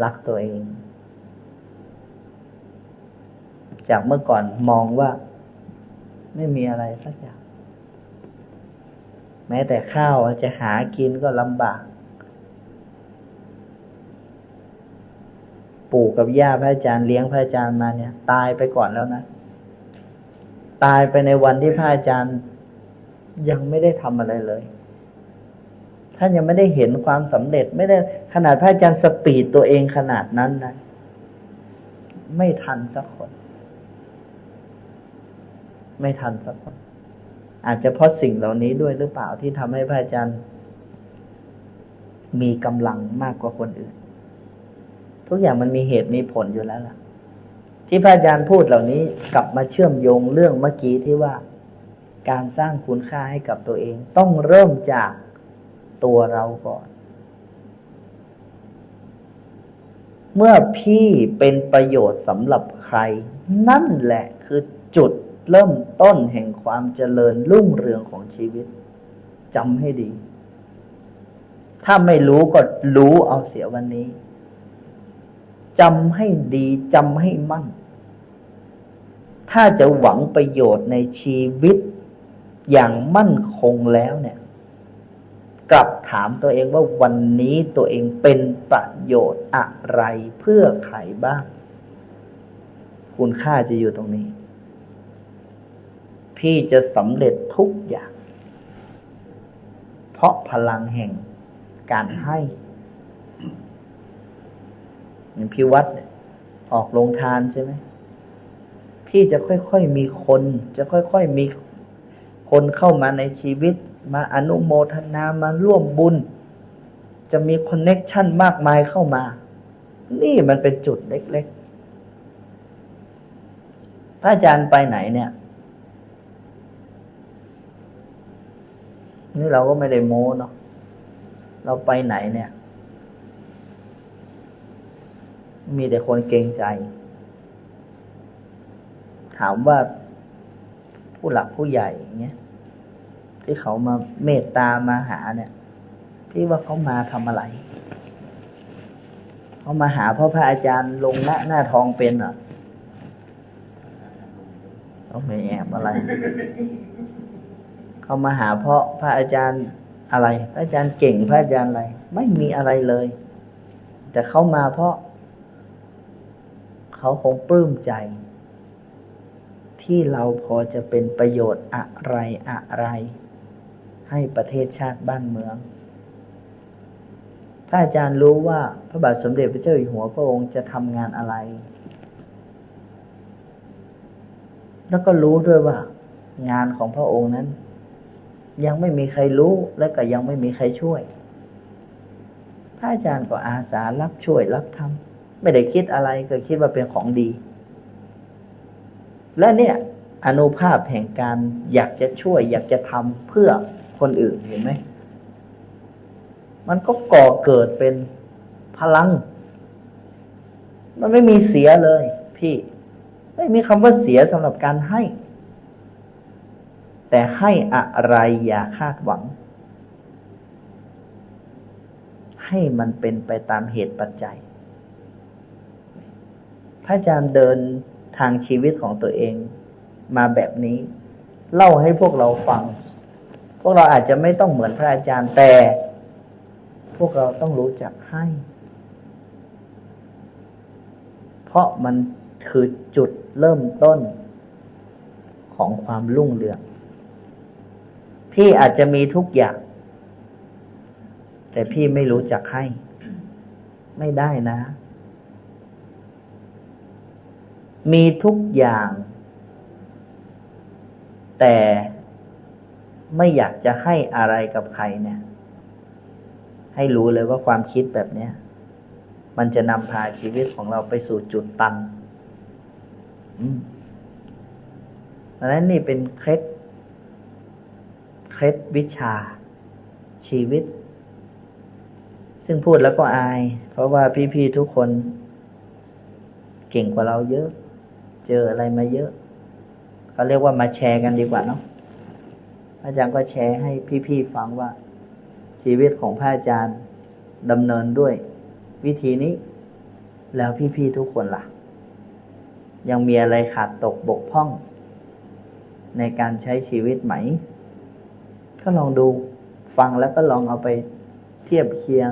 Speaker 2: รักตัวเองจากเมื่อก่อนมองว่าไม่มีอะไรสักอย่างแม้แต่ข้าวจะหากินก็ลำบากปู่กับย่าพระอาจารย์เลี้ยงพระอาจารย์มาเนี่ยตายไปก่อนแล้วนะตายไปในวันที่พระอาจารย์ยังไม่ได้ทำอะไรเลยท่านยังไม่ได้เห็นความสำเร็จไม่ได้ขนาดพระอาจารย์สปีดตัวเองขนาดนั้นนะไม่ทันสักคนไม่ทันสักคนอาจจะเพราะสิ่งเหล่านี้ด้วยหรือเปล่าที่ทำให้พระอาจารย์มีกำลังมากกว่าคนอื่นทุกอย่างมันมีเหตุมีผลอยู่แล้วล่ะที่พระอาจารย์พูดเหล่านี้กลับมาเชื่อมโยงเรื่องเมื่อกี้ที่ว่าการสร้างคุณค่าให้กับตัวเองต้องเริ่มจากตัวเราก่อนเมื่อพี่เป็นประโยชน์สำหรับใครนั่นแหละคือจุดเริ่มต้นแห่งความเจริญรุ่งเรืองของชีวิตจำให้ดีถ้าไม่รู้ก็รู้เอาเสียวันนี้จำให้ดีจำให้มั่นถ้าจะหวังประโยชน์ในชีวิตอย่างมั่นคงแล้วเนี่ยกลับถามตัวเองว่าวันนี้ตัวเองเป็นประโยชน์อะไรเพื่อใครบ้างคุณค่าจะอยู่ตรงนี้พี่จะสำเร็จทุกอย่างเพราะพลังแห่งการให้อย่างพี่วัดออกโรงทานใช่ไหมพี่จะค่อยๆมีคนจะค่อยๆมีคนเข้ามาในชีวิตมาอนุโมทนามาร่วมบุญจะมีคอนเน็กชันมากมายเข้ามานี่มันเป็นจุดเล็กๆพระอาจารย์ไปไหนเนี่ยนี่เราก็ไม่ได้โม้เนาะเราไปไหนเนี่ย มีแต่คนเกรงใจถามว่าผู้หลักผู้ใหญ่อย่างเงี้ยที่เขามาเมตตามาหาเนี่ยพี่ว่าเขามาทำอะไรเขามาหาเพราะพระอาจารย์ลงหน้าทองเป็นเหรอเขาไม่แอบอะไรเขามาหาเพราะพระอาจารย์อะไรพระอาจารย์เก่งพระอาจารย์อะไรไม่มีอะไรเลยแต่เขามาเพราะเขาคงปลื้มใจที่เราพอจะเป็นประโยชน์อะไรให้ประเทศชาติบ้านเมืองพระอาจารย์รู้ว่าพระบาทสมเด็จพระเจ้าอยู่หัวพระองค์จะทำงานอะไรแล้วก็รู้ด้วยว่างานของพระองค์นั้นยังไม่มีใครรู้และก็ยังไม่มีใครช่วยพระอาจารย์ก็อาสารับช่วยรับทำไม่ได้คิดอะไรก็คิดว่าเป็นของดีและเนี่ยอานุภาพแห่งการอยากจะช่วยอยากจะทำเพื่อคนอื่นเห็นไหมมันก็ก่อเกิดเป็นพลังมันไม่มีเสียเลยพี่ไม่มีคำว่าเสียสำหรับการให้แต่ให้อะไรอย่าคาดหวังให้มันเป็นไปตามเหตุปัจจัยพระอาจารย์เดินทางชีวิตของตัวเองมาแบบนี้เล่าให้พวกเราฟังพวกเราอาจจะไม่ต้องเหมือนพระอาจารย์แต่พวกเราต้องรู้จักให้เพราะมันคือจุดเริ่มต้นของความรุ่งเรืองพี่อาจจะมีทุกอย่างแต่พี่ไม่รู้จักให้ไม่ได้นะมีทุกอย่างแต่ไม่อยากจะให้อะไรกับใครเนี่ยให้รู้เลยว่าความคิดแบบเนี้ยมันจะนำพาชีวิตของเราไปสู่จุดตันเพราะฉะนั้นนี่เป็นเคล็ดวิชาชีวิตซึ่งพูดแล้วก็อายเพราะว่าพี่ๆทุกคนเก่งกว่าเราเยอะเจออะไรมาเยอะเขาเรียกว่ามาแชร์กันดีกว่าเนาะอาจารย์ก็แชร์ให้พี่ๆฟังว่าชีวิตของพระอาจารย์ดำเนินด้วยวิธีนี้แล้วพี่ๆทุกคนล่ะยังมีอะไรขาดตกบกพร่องในการใช้ชีวิตไหมก็ลองดูฟังแล้วก็ลองเอาไปเทียบเคียง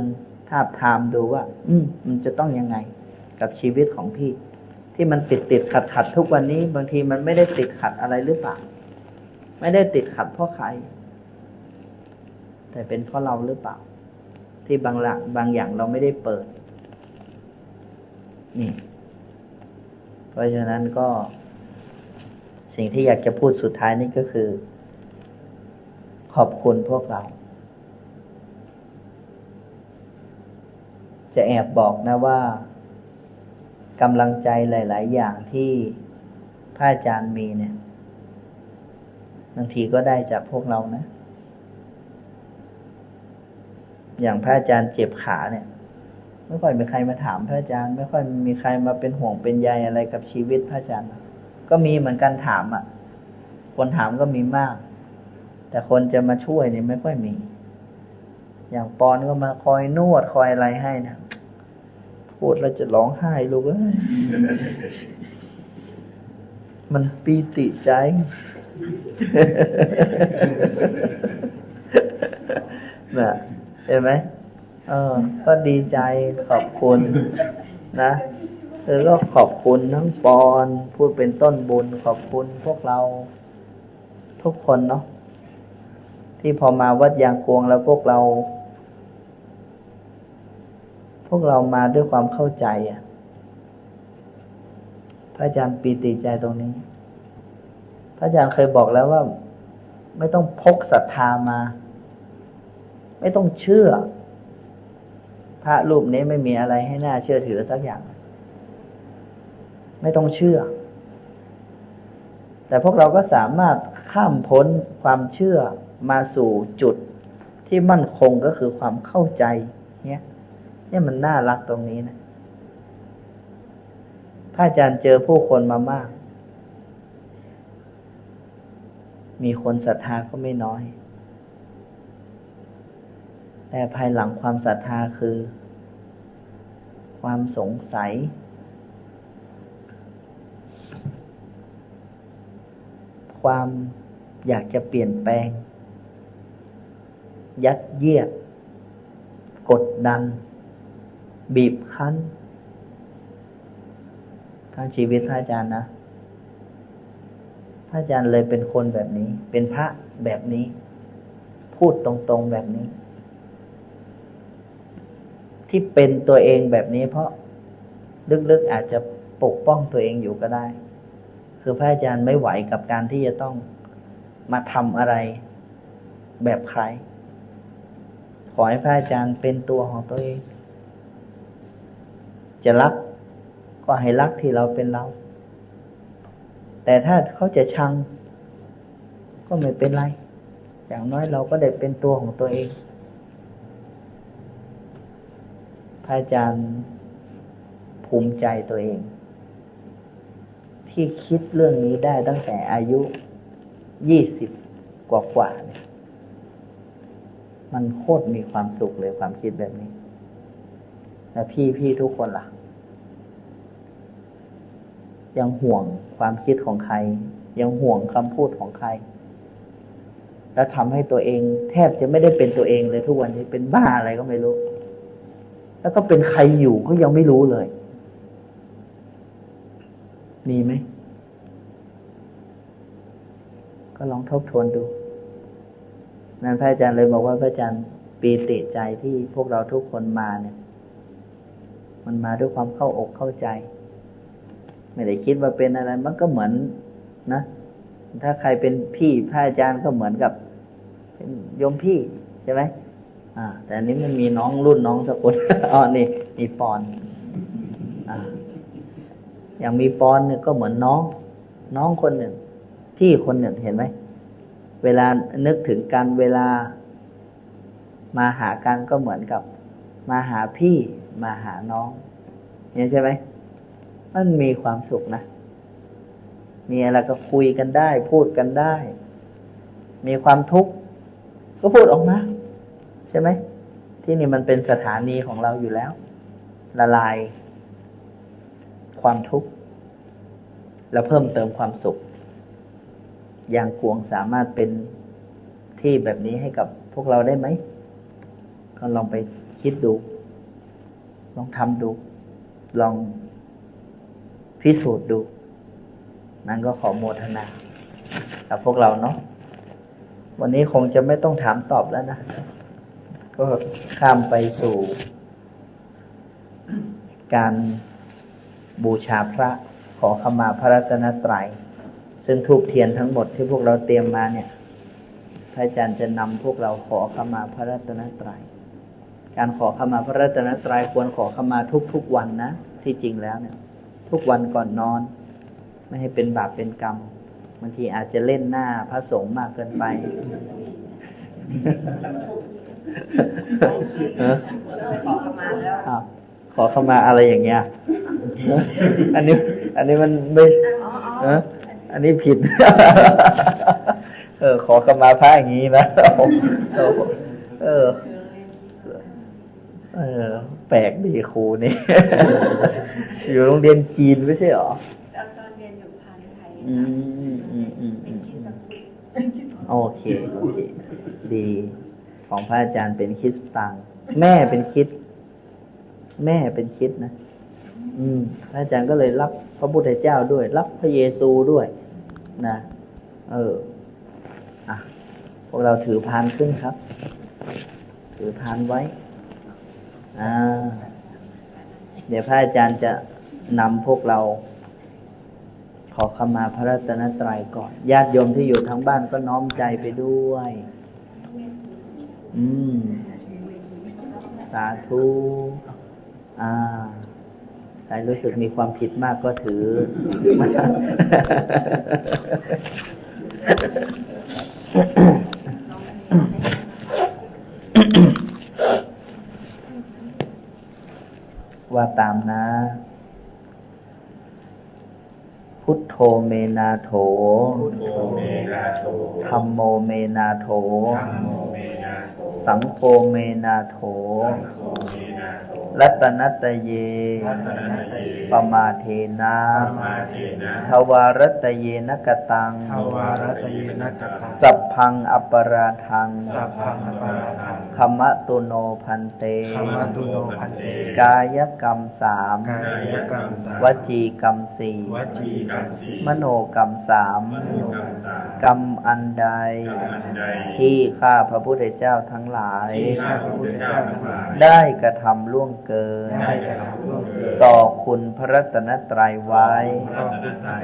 Speaker 2: ทาบทามดูว่ามันจะต้องยังไงกับชีวิตของพี่ที่มันติดขัดทุกวันนี้บางทีมันไม่ได้ติดขัดอะไรหรือเปล่าไม่ได้ติดขัดเพราะใครแต่เป็นเพราะเราหรือเปล่าที่บางอย่างเราไม่ได้เปิดนี่เพราะฉะนั้นก็สิ่งที่อยากจะพูดสุดท้ายนี่ก็คือขอบคุณพวกเราจะแอบบอกนะว่ากำลังใจหลายๆอย่างที่พระอาจารย์มีเนี่ยบางทีก็ได้จากพวกเรานะอย่างพระอาจารย์เจ็บขาเนี่ยไม่ค่อยมีใครมาถามพระอาจารย์ไม่ค่อยมีใครมาเป็นห่วงเป็นใยอะไรกับชีวิตพระอาจารย์ก็มีเหมือนกันถามคนถามก็มีมากแต่คนจะมาช่วยเนี่ยไม่ค่อยมีอย่างปอนก็มาคอยนวดคอยอะไรให้นะพูดแล้วจะร้องไห้ลูกเอ้ยมันปีติใจน่ะเห็นไหมก็ดีใจขอบคุณนะก็ขอบคุณทั้งปอนพูดเป็นต้นบุญขอบคุณพวกเราทุกคนเนาะที่พอมาวัดยางกวงแล้วพวกเรามาด้วยความเข้าใจพระอาจารย์ปีติใจตรงนี้พระอาจารย์เคยบอกแล้วว่าไม่ต้องพกศรัทธามาไม่ต้องเชื่อพระรูปนี้ไม่มีอะไรให้น่าเชื่อถือสักอย่างไม่ต้องเชื่อแต่พวกเราก็สามารถข้ามพ้นความเชื่อมาสู่จุดที่มั่นคงก็คือความเข้าใจเนี่ยมันน่ารักตรงนี้นะ พระอาจารย์เจอผู้คนมามากมีคนศรัทธาก็ไม่น้อยแต่ภายหลังความศรัทธาคือความสงสัยความอยากจะเปลี่ยนแปลงยัดเยียดกดดันบีบคั้นทั้งชีวิตพระอาจารย์นะพระอาจารย์เลยเป็นคนแบบนี้เป็นพระแบบนี้พูดตรงๆแบบนี้ที่เป็นตัวเองแบบนี้เพราะลึกๆอาจจะปกป้องตัวเองอยู่ก็ได้คือพระอาจารย์ไม่ไหวกับการที่จะต้องมาทำอะไรแบบใครขอให้พระอาจารย์เป็นตัวของตัวเองจะรักก็ให้รักที่เราเป็นเราแต่ถ้าเขาจะชังก็ไม่เป็นไรอย่างน้อยเราก็ได้เป็นตัวของตัวเองพระอาจารย์ภูมิใจตัวเองที่คิดเรื่องนี้ได้ตั้งแต่อายุ20กว่าเนี่ยมันโคตรมีความสุขเลยความคิดแบบนี้แล้วพี่ทุกคนล่ะยังห่วงความคิดของใครยังห่วงคำพูดของใครแล้วทำให้ตัวเองแทบจะไม่ได้เป็นตัวเองเลยทุกวันนี้เป็นบ้าอะไรก็ไม่รู้แล้วก็เป็นใครอยู่ก็ยังไม่รู้เลยมีไหมก็ลองทบทวนดูนั้นพระอาจารย์เลยบอกว่าพระอาจารย์ปีติใจที่พวกเราทุกคนมาเนี่ยมันมาด้วยความเข้าอกเข้าใจไม่ได้คิดว่าเป็นอะไรมันก็เหมือนนะถ้าใครเป็นพี่พระอาจารย์ก็เหมือนกับเป็นโยมพี่ใช่ไหมแต่อันนี้มันมีน้องรุ่นน้องสักคน อ๋อนี่มีปอนอย่างมีปอนเนี่ยก็เหมือนน้องคนหนึ่งพี่คนหนึ่งเห็นไหมเวลานึกถึงกันเวลามาหากันก็เหมือนกับมาหาพี่มาหาน้องเนี่ยใช่ไหมมันมีความสุขนะมีอะไรก็คุยกันได้พูดกันได้มีความทุกข์ก็พูดออกมาใช่ไหมที่นี่มันเป็นสถานีของเราอยู่แล้วละลายความทุกข์แล้วเพิ่มเติมความสุขอย่างกวงสามารถเป็นที่แบบนี้ให้กับพวกเราได้ไหมก็ลองไปคิดดูลองทำดูลองพิสูจน์ดูนั้นก็ขอโมทนากับพวกเราเนาะวันนี้คงจะไม่ต้องถามตอบแล้วนะก็ข้ามไปสู่การบูชาพระขอขมาพระรัตนตรัยซึ่งธูปเทียนทั้งหมดที่พวกเราเตรียมมาเนี่ยพระอาจารย์จะนำพวกเราขอขมาพระรัตนตรัยการขอขมาพระรัตนตรัยควรขอขมาทุกวันนะที่จริงแล้วเนี่ยทุกวันก่อนนอนไม่ให้เป็นบาปเป็นกรรมบางทีอาจจะเล่นหน้าพระสงฆ์มากเกินไป ขอขมาอะไรอย่างเงี้ย อันนี้มันไม่อันนี้ผิด ขอขมาพระอย่างนี้นะ แปลกดีครูนี่ อยู่โรงเรียนจีนไม่ใช่หรอตอนเรียนอยู่พานไทยเป็นคริสตพุทธโอเคดีของพระอาจารย์เป็นคริสตังแม่เป็นคริสนะพระอาจารย์ก็เลยรับพระพุทธเจ้าด้วยรับพระเยซูด้วยนะพวกเราถือพานขึ้นครับถือพานไว้เดี๋ยวพระอาจารย์จะนำพวกเราขอขมาพระรัตนตรัยก่อนญาติโยมที่อยู่ทั้งบ้านก็น้อมใจไปด้วยสาธุใครรู้สึกมีความผิดมากก็ถือ ว่าตามนะ เมนาโถ
Speaker 1: พุทโธเมนาโถ
Speaker 2: ธัมโมเมนาโถ
Speaker 1: ธัมโมเมนาโถ
Speaker 2: สังโฆเมนาโถ
Speaker 1: สังโฆเมนาโถ
Speaker 2: รัตนัตเย
Speaker 1: รัตนัตเย
Speaker 2: ปมาเทนะ
Speaker 1: ปมาเทนะ
Speaker 2: ทวารัตเยนกตัง
Speaker 1: ทวารตเยนะกตัง
Speaker 2: สัพพังอัปปราทัง
Speaker 1: สัพพังอปาราทัง
Speaker 2: ขมตุโนพันเต
Speaker 1: ขมตุโนพันเต
Speaker 2: กายกรรมสาม
Speaker 1: กายกรรมสาม
Speaker 2: วจีกรรมสี่
Speaker 1: วจีกรรมสี่
Speaker 2: มโนกรรมสาม
Speaker 1: มโนกรรมสาม
Speaker 2: กรรมอันใด
Speaker 1: กรรมอันใด
Speaker 2: ที่ข้าพระพุทธเจ้าทั้งหลาย
Speaker 1: ที่ข้าพระพุทธเจ้าทั้งหลาย
Speaker 2: ได้กระทำล่วงเกิน
Speaker 1: ได้กระทำล่วงเกิน
Speaker 2: ต่อคุณพระรัตนตรัยไว้
Speaker 1: ต่อคุณพระรัตนตรัย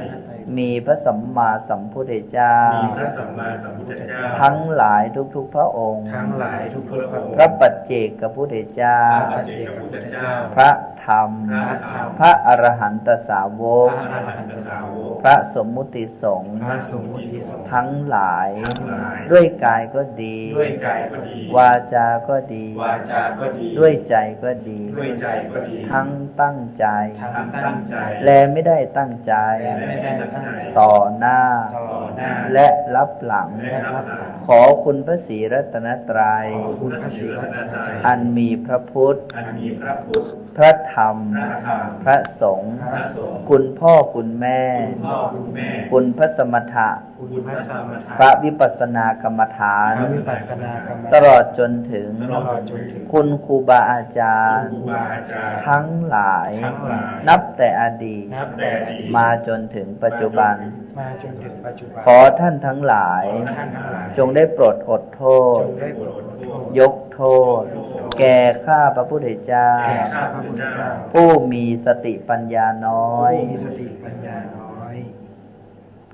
Speaker 2: มีพระสัมมาสัมพุทธเจ้า
Speaker 1: มีพระสัมมาสัมพุทธเจ้า
Speaker 2: ทั้งหลายทุกๆพระองค์
Speaker 1: ทั้งหลายทุกพระองค์
Speaker 2: พระปัจเจกพุทธเจ้า
Speaker 1: พระปัจเจกพุทธเจ้า
Speaker 2: พระธรรม
Speaker 1: พระธรรม
Speaker 2: พระอรหันตสาวก
Speaker 1: พระอรหันตสาวก
Speaker 2: พระสมมุติสงฆ์
Speaker 1: พระสมมุติสงฆ์
Speaker 2: ทั้งหลาย
Speaker 1: ทั้งหลาย
Speaker 2: ด้วยกายก็ดี
Speaker 1: ด้วยกายก็ดี
Speaker 2: วาจาก็ดี
Speaker 1: วาจาก็ดี
Speaker 2: ด้วยใจก็ดี
Speaker 1: ด้วยใจก็ดี
Speaker 2: ทั้งตั้งใจ
Speaker 1: ทั้งตั้งใจ
Speaker 2: และไม่ได้ตั้งใจ
Speaker 1: และไม่ได้ตั้งใจ
Speaker 2: ต่อหน้า
Speaker 1: ต่อหน้า
Speaker 2: และรับหลัง
Speaker 1: และรับหลัง
Speaker 2: ขอคุณพระศรีรัตนตรัย
Speaker 1: ขอคุณพระศรีรัตนตรัย
Speaker 2: อันมีพระพุทธ
Speaker 1: อันมีพระพุทธ
Speaker 2: พระธรรม
Speaker 1: พระธรรม
Speaker 2: พระสงฆ์
Speaker 1: พระสงฆ์
Speaker 2: คุณพ่อคุณแม่
Speaker 1: คุณพ่อคุณแม่
Speaker 2: คุณพระสมถะ
Speaker 1: คุณพระสมถะ
Speaker 2: พระวิปัสสนากรรมฐาน
Speaker 1: พระวิปัสสนากรรมฐาน
Speaker 2: ตลอดจนถึง
Speaker 1: ตลอดจนถึง
Speaker 2: คุณครูบาอาจารย์
Speaker 1: ครูบาอาจารย์
Speaker 2: ทั้งหลาย
Speaker 1: ทั้งหลาย
Speaker 2: นับแต่อดีต
Speaker 1: นับแต่อดีต
Speaker 2: มาจนถึงปัจจุบัน
Speaker 1: มาจนถึงปัจจุบัน
Speaker 2: ขอท่านทั้งหลาย
Speaker 1: ขอท่านทั้งหลาย
Speaker 2: จงได้โปรดอดโท
Speaker 1: จ
Speaker 2: ษ
Speaker 1: งได้โปรดโทษ
Speaker 2: ยกโทษ แก่ข้าพระพุทธเจ้า
Speaker 1: แก่ข้าพระพุทธเจ้า
Speaker 2: ผู้มีสติปัญญาน้อย
Speaker 1: ผู้มีสติปัญญาน้อย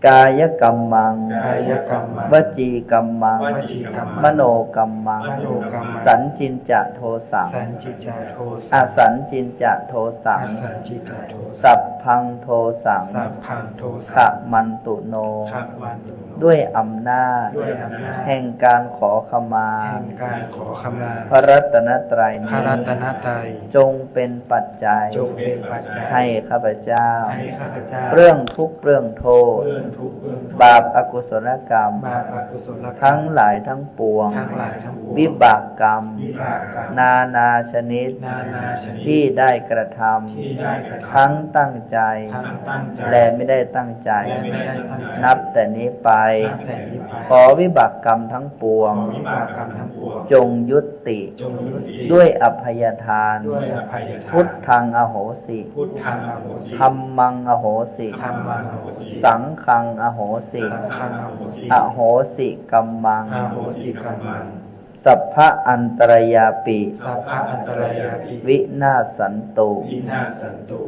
Speaker 2: กายกรรมัง
Speaker 1: กายกรรมัง
Speaker 2: วจีกรรมัง
Speaker 1: วจีกรรมัง
Speaker 2: มโนกรรมัง
Speaker 1: มโนกรรมัง
Speaker 2: สันจินจะโทสัง
Speaker 1: สันจิจาโท
Speaker 2: อ
Speaker 1: สัง
Speaker 2: สันจินจะโทสัง
Speaker 1: อสันจิตาโท
Speaker 2: สัพพังโทสัง
Speaker 1: สัพพังโท
Speaker 2: ข
Speaker 1: สัง
Speaker 2: มันตุโน
Speaker 1: ขับมันตุ
Speaker 2: ด้วยอำนาจ
Speaker 1: ด้วยอำนาจ
Speaker 2: แห่งการขอขมา
Speaker 1: แห่งการขอขมา
Speaker 2: พระรัตนตรัย
Speaker 1: พระ
Speaker 2: นี้
Speaker 1: รัตนตรัย
Speaker 2: จงเป็นปัจจัย
Speaker 1: จงเป็นปัจจัย
Speaker 2: ให้ข้าพเจ้า
Speaker 1: ให้ข้าพเจ้า
Speaker 2: เรื่องทุกข์เรื่องโทษ
Speaker 1: เรื่องทุกข์เรื่องโทษ
Speaker 2: บาปอกุศลกรรม
Speaker 1: บาปอกุศลกรรม
Speaker 2: ทั้งหลายทั้งปวง
Speaker 1: ทั้งหลายทั้งปวง
Speaker 2: วิบากกรรม
Speaker 1: วิบากกรรม
Speaker 2: นานาชนิด
Speaker 1: นานาชนิด
Speaker 2: ที่ได้กระท
Speaker 1: ที่ได้กระ
Speaker 2: ำ
Speaker 1: ทำ
Speaker 2: ทั้งตั้งใจ
Speaker 1: ทั้งตั้งใจ
Speaker 2: และไม่ได้ตั้งใจ
Speaker 1: และไม่ได้ตั้งใจ
Speaker 2: นับแต่นี้ไป
Speaker 1: นับแต่นี้ไป
Speaker 2: ขอวิบากกรรมทั้งปว
Speaker 1: ข
Speaker 2: ง
Speaker 1: อวิบากกรรมทั้งปวง
Speaker 2: จงยุติ
Speaker 1: จงยุติ
Speaker 2: ด้วยอภัยทาน
Speaker 1: ด้วยอภัยทาน
Speaker 2: พุทธังอโหสิ
Speaker 1: พุทธังอโหสิ
Speaker 2: ธัมมังอโหสิ
Speaker 1: ธัมมังอโหสิ
Speaker 2: สังฆังอโหสิ
Speaker 1: สังฆังอโหสิ
Speaker 2: อโหสิกัมมัง
Speaker 1: อโหสิกรรมัง
Speaker 2: สัพพะอันตรยาปิ
Speaker 1: สัพพะอันตรายาปิ
Speaker 2: วินาศสันตุ
Speaker 1: วินาศสันตุ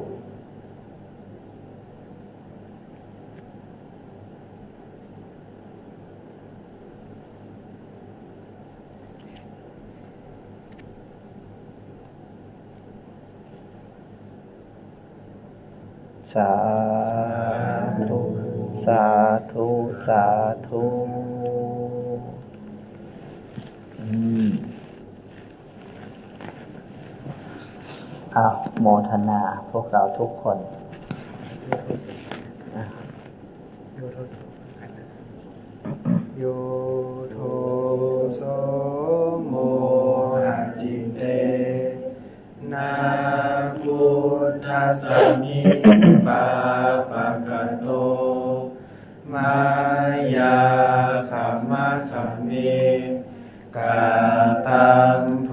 Speaker 2: สาธุ สาธุ สาธุอ้าวโมทนาพวกเราทุกคน
Speaker 1: โยโทโสโมหะจิตเตนะพุทธัสสมิปาปะกะโตมายาขามะขะเมกาตังโท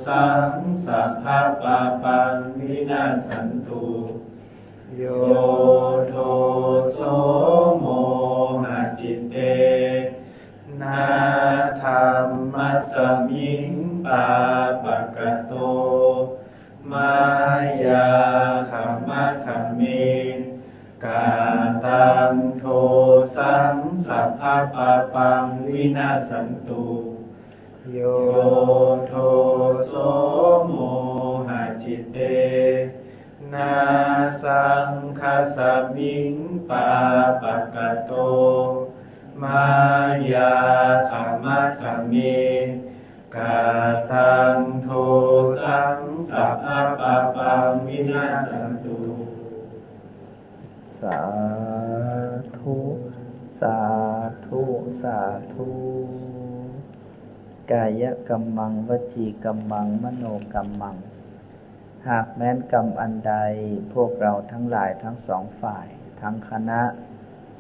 Speaker 1: สังสัพพะปะปังวินาศสันตุโยโทโสโมหะจิตเตนะธัมมัสสมิงปาปะกะโตมายาขามะขะเมกาตังโทสังสัพพะปะปังวินาศสันตุโยโทโสโมหะจิตเตนาสังคสมิงปาปะกะโตมายาขามะขะเมกาตังโทสังสัพพะปะปังวินาศสันตุ
Speaker 2: สา ธุ สาธุ สาธุ กายกัมมัง วจีกัมมัง มโนกัมมัง หากแม้นกรรมอันใดพวกเราทั้งหลายทั้งสองฝ่าย ทั้งคณะ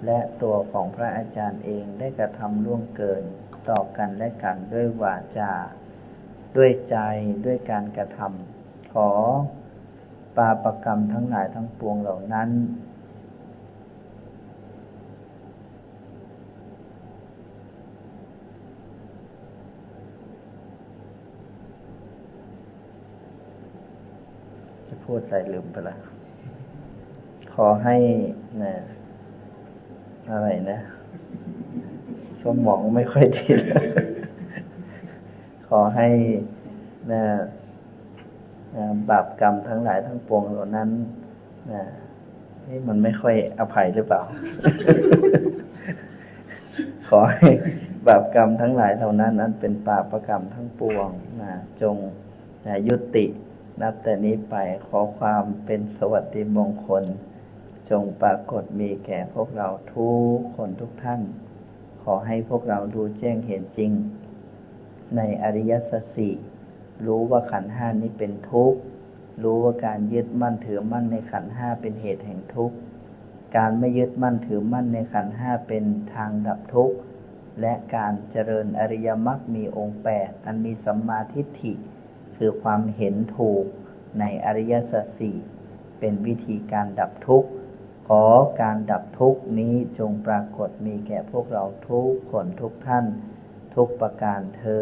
Speaker 2: และตัวของพระอาจารย์เองได้กระทำล่วงเกินต่อกันและกันด้วยวาจาด้วยใจด้วยการกระทำขอปาปกรรมทั้งหลายทั้งปวงเหล่านั้นจะพูดอะไรลืมไปละขอให้นะอะไรนะสมองไม่ค่อยดีขอให้นะบาปกรรมทั้งหลายทั้งปวงเหล่านั้นนะมันไม่ค่อยอภัยหรือเปล่า ขอให้บาปกรรมทั้งหลายเหล่านั้นนั้นเป็นปาปกรรมทั้งปวงนะจงยุตินับแต่นี้ไปขอความเป็นสวัสดิมงคลจงปรากฏมีแก่พวกเราทุกคนทุกท่านขอให้พวกเราดูแจ้งเห็นจริงในอริยสัจสี่รู้ว่าขันธ์ห้านี้เป็นทุกข์รู้ว่าการยึดมั่นถือมั่นในขันธ์ห้าเป็นเหตุแห่งทุกข์การไม่ยึดมั่นถือมั่นในขันธ์ห้าเป็นทางดับทุกข์และการเจริญอริยมรรคมีองค์8อันมีสัมมาทิฏฐิคือความเห็นถูกในอริยสัจสี่เป็นวิธีการดับทุกข์ขอการดับทุกข์นี้จงปรากฏมีแก่พวกเราทุกคนทุกท่านทุกประการเถิ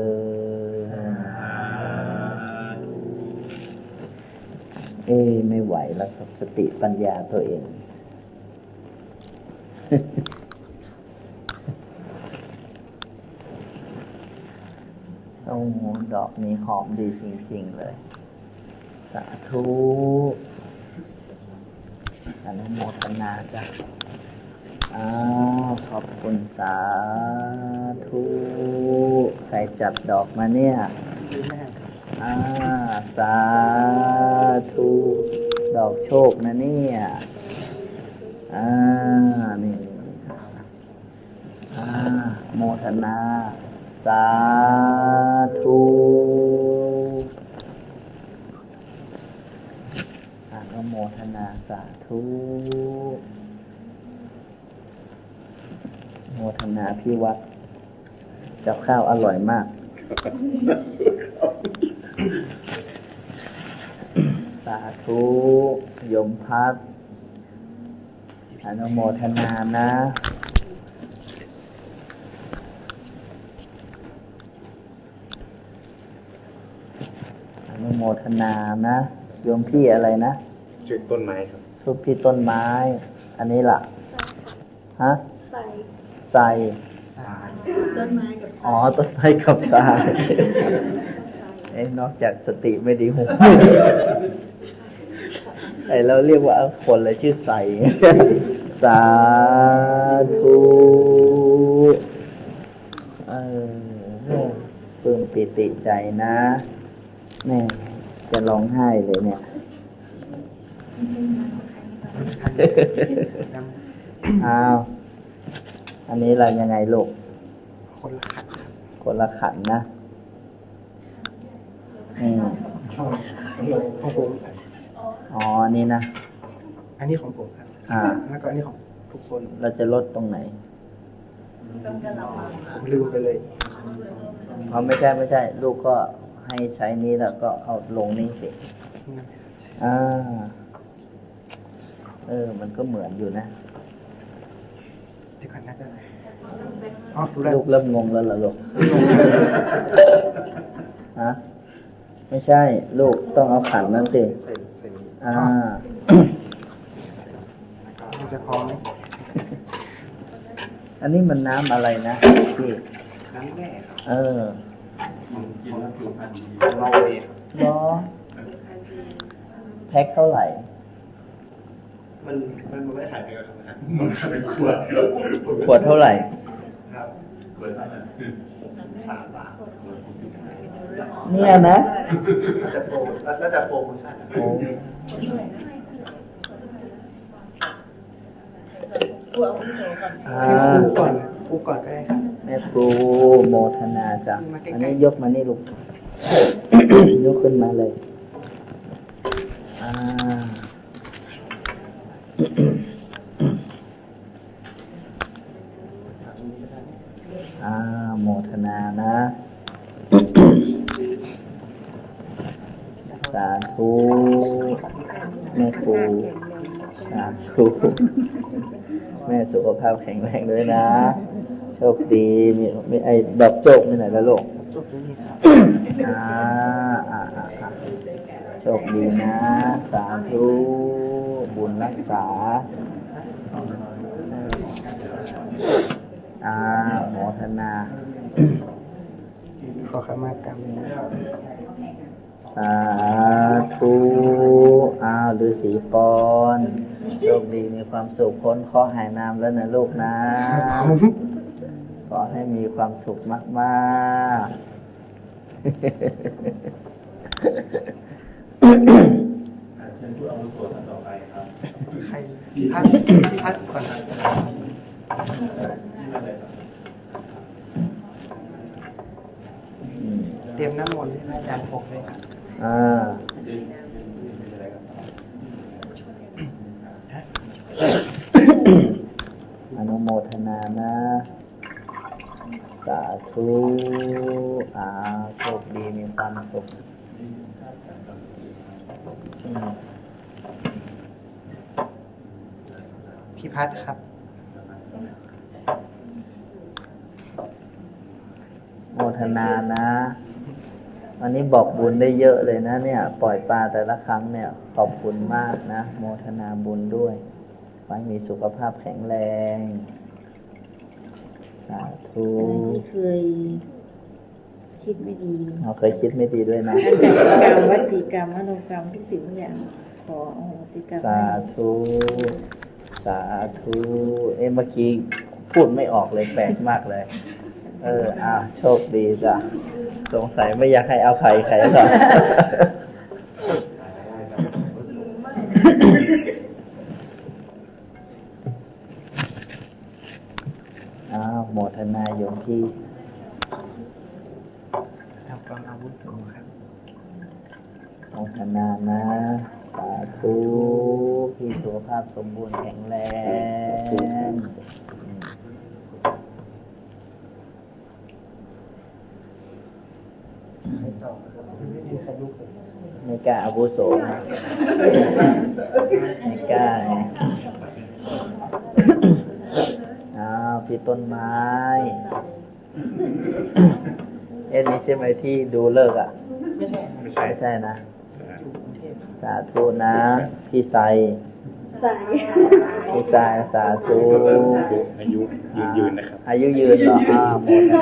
Speaker 2: ดไม่ไหวแล้วครับสติปัญญาตัวเอง โอ้โหดอกนี้หอมดีจริงๆเลยสาธุอนุโมทนาจ้ะขอบคุณสาธุใครจัดดอกมาเนี่ยสาธุดอกโชคนะเนี่ยนี่โมทนาสาธุอนุโมทนาสาธุโมทนาพี่วัดกับข้าวอร่อยมากสาธุโยมพัฒน์อนุโมทนานะอนุโมทนานะโยมพี่อะไรนะ
Speaker 3: ชื่อต้นไม้ครับ
Speaker 2: ชื่อพี่ต้นไม้อันนี้ล่ะฮะใส่
Speaker 4: ต้นไม้กับทราย
Speaker 2: ต้นไม้กับทรายนอกจากสติไม่ดีหูเราเรียกว่าคนอะไรชื่อใส่สาธุปลื้มปิติใจนะแม่จะร้องไห้เลยเนี่ยอันนี้เรายังไงลูกคนละขันนะ
Speaker 3: ของผม
Speaker 2: นี่นะ
Speaker 3: อันนี้ของผมครับแล้วก็อันนี้ของทุกคน
Speaker 2: เราจะลดตรงไหน
Speaker 3: ผมลืมไปเลย
Speaker 2: ไม่ใช่ลูกก็ให้ใช้นี้แล้วก็เอาลงนี่สิมันก็เหมือนอยู่นะ
Speaker 3: เดี๋ยวก่อนนะ
Speaker 2: ลูกเริ่มงงแล้วเหรอลูกไม่ใช่ลูกต้องเอาขันนั่นสิ
Speaker 3: มันจะพอไหม
Speaker 2: อันนี้มันน้ำอะไรนะพี่
Speaker 3: น้ำแร่ครับ
Speaker 2: ของเราเองแพ็คเท่าไหร่
Speaker 3: มันไม่ขายไปกับครับมันขายเป็นขวด
Speaker 2: เท่าไหร่
Speaker 3: ครับขวด3 บาท
Speaker 2: เนี่ยนะ
Speaker 3: แล้วแต่โปรโมชั่น
Speaker 4: ครูเอาวุโสก่อน
Speaker 3: ให้ครูก่อนครูก่อนก็ได้ครับ
Speaker 2: แม่ครูโมทนาจ้ะ
Speaker 3: มาใกล้ๆ
Speaker 2: อันนี้ยกมานี่ลูก ยกขึ้นมาเลยอ่าโมทนานะ สาธุแม่ครูสาธุแม่สุขภาพแข็งแรงด้วยนะ โชคดีมีไอ้ดอกโจกนี่ไหนแล้วลูก
Speaker 3: จบนี่ครับ
Speaker 2: โชคดีนะ สาธุบุญรักษาโมทนา
Speaker 3: ขอขมากรรม
Speaker 2: สาธุฤาษีปอนโชคดีมีความสุขพ้นข้อหายน้ำแล้วนะลูกนะ ขอให้มีความสุขมาก
Speaker 3: ใครพี่พัดก่อนครับเตรียมน้ำมนต์ให้อาจารย์พกเลยครับ
Speaker 2: อนุโมทนานะ สาธุโชคดีมีความสุข
Speaker 3: พี่พัดครับ
Speaker 2: โมทนานะวันนี้บอกบุญได้เยอะเลยนะเนี่ย ปล่อยปลาแต่ละครั้งเนี่ย ขอบคุณมากนะ โมทนาบุญด้วยขอให้มีสุขภาพแข็งแรงสาธุ
Speaker 4: ที่เคยคิดไม่ดี
Speaker 2: เราเคยคิดไม่ดีด้วยนะ
Speaker 4: กรรมวจีกรรมมโนกรรมทุกสิ่งทุกอย่างขออโหสิกรรม
Speaker 2: สาธุสาธุเมื่อกี้พูดไม่ออกเลยแปลกมากเลย โชคดีจ้ะสงสัยไม่อยากให้เอาไข่หรอกโมทนาโยมพี่
Speaker 3: ทำกรรมอาวุโสครับ
Speaker 2: โมทนานะสาธุพี่สุขภาพสมบูรณ์แข็งแรงไม่กล้าอาวุโสนะไม่กล้าไงพี่ต้นไม้นี่ใช่ไหมที่ดูเลิกอ่ะ
Speaker 3: ไม่ใช่
Speaker 2: ไม่ใช่นะ
Speaker 3: อยู่กรุงเทพครับ
Speaker 2: สาธุนะ พี่ไซ
Speaker 4: ใส่
Speaker 2: พี่ไซสาธุ
Speaker 5: อายุยืนนะครับ
Speaker 2: อายุยืนเหรอโมทนา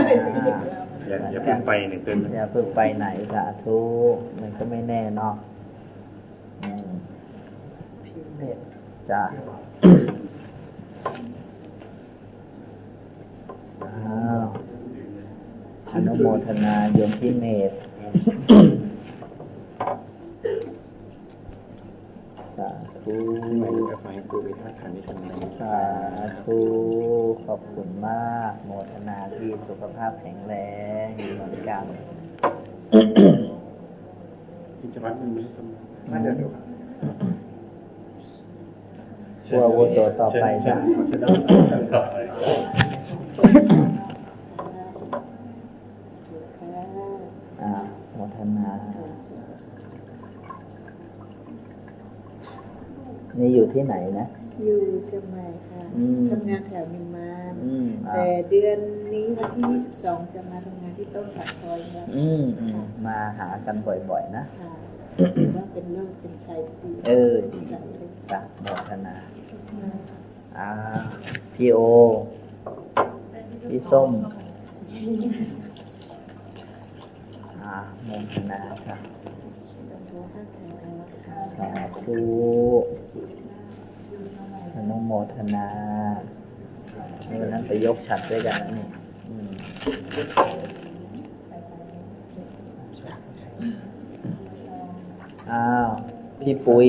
Speaker 5: อย่าเพิ่งไปในเต้น
Speaker 2: อย่าเพิ่งไปไหนสาธุมันก็ไม่แน่เนาะ
Speaker 3: พี่เมธ
Speaker 2: จ้ะอนุโมทนาโยมพี่เมธสาธุ
Speaker 5: กับไฟกูไปท่าทางนี้ทำไม
Speaker 2: สาธุขอบคุณมากโมทนาที่สุขภาพแข็งแรงเหมือนกัน
Speaker 5: กิจวัตรมันไม่ทำมาเดี๋ยว
Speaker 2: ผู้อาวุโสต่อไปจ้ะโมทนานี่อยู่ที่ไหนนะ
Speaker 4: อยู่เชียงใหม่ค่ะ
Speaker 2: อืม
Speaker 4: ทำงานแถวนิมมาน
Speaker 2: อ่า
Speaker 4: แต่เดือนนี้วันที่ 22 จะมาทำงานที่ต้นปากซอยแล้ว
Speaker 2: มาหากันบ่อยๆนะ
Speaker 4: ค่ะถือว่าเป็นเรื่องเป็นชัยที่ดี
Speaker 2: ดี
Speaker 4: ใจเลย
Speaker 2: จ้ะโมทนาพี่โอ พี่ส้มโมทนาจ้ะสาธุอนุโมทนานี่วันนั้นไปยกฉัดด้วยกันนะนี่พี่ปุ้ย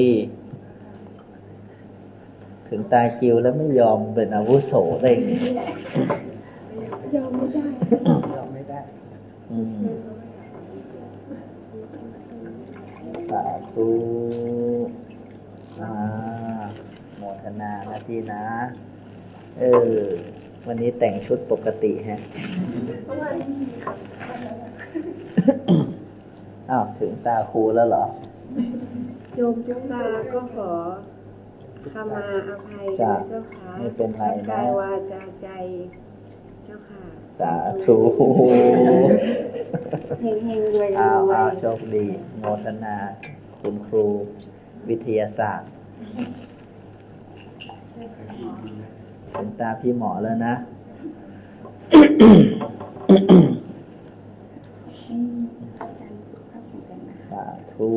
Speaker 2: ถึ ถึงตาคิวแล้วไม่ยอมเป็นอาวุโสได้ไง
Speaker 4: ยอมไม่ได้
Speaker 3: ยอมไม่ได้
Speaker 2: อืมสาธุโมทนานะพี่นะ วันนี้แต่งชุดปกติฮะ อ้าวถึงตาครูแล้วเหรอ
Speaker 6: โยมจุฬาก็ขอขมาอภัย
Speaker 2: จ้ะ
Speaker 6: เจ้าค่ะ
Speaker 2: ไม่เป็นไรนะ
Speaker 6: กายวาจาใจเจ้าค่ะ
Speaker 2: สาธุ
Speaker 6: เฮงเฮงรวยร
Speaker 2: อ้าว
Speaker 6: วย
Speaker 2: โชคดี โมทนา คุณครูวิทยาศาสตร์ถึงตาพี่หมอแล้วนะ สาธุ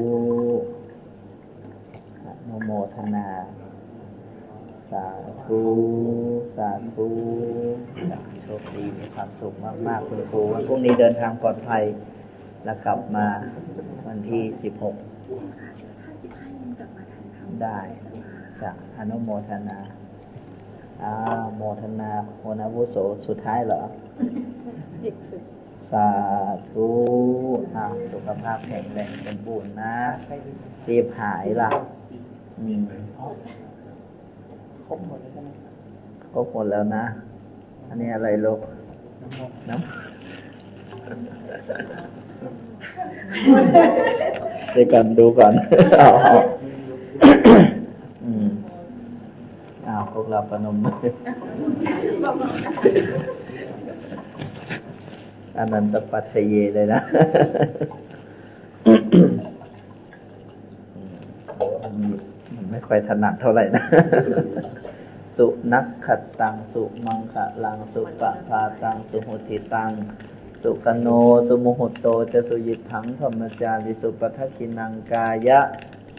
Speaker 2: อนุโมทนา สาธุสาธุโชคดีมีความสุขมากๆคุณครูวันพรุ่งนี้เดินทางปลอดภัยแล้วกลับมาวันที่16ได้จะอนุโมทนาโมทนาโมนาวุโสสุดท้ายเหรอ สาธุสุขภาพแข็งแรงสมบูรณ์นะรีบหายล่ะครบหมดแล้วใช่ไหมครบหมดแล้วนะ อันนี้อะไรลูกน้ำเดี๋ยวกันดูก่อนพวกเราประนมมืออนันตปัจฉเยเลยนะมันไม่ค่อยถนัดเท่าไหร่นะสุนักขัดตังสุมังคะลังสุปะพาตังสุหุติตังสุขโนสุมุหุตโตจะสุยิทังธรรมจาริสุปทัคขินังกายะ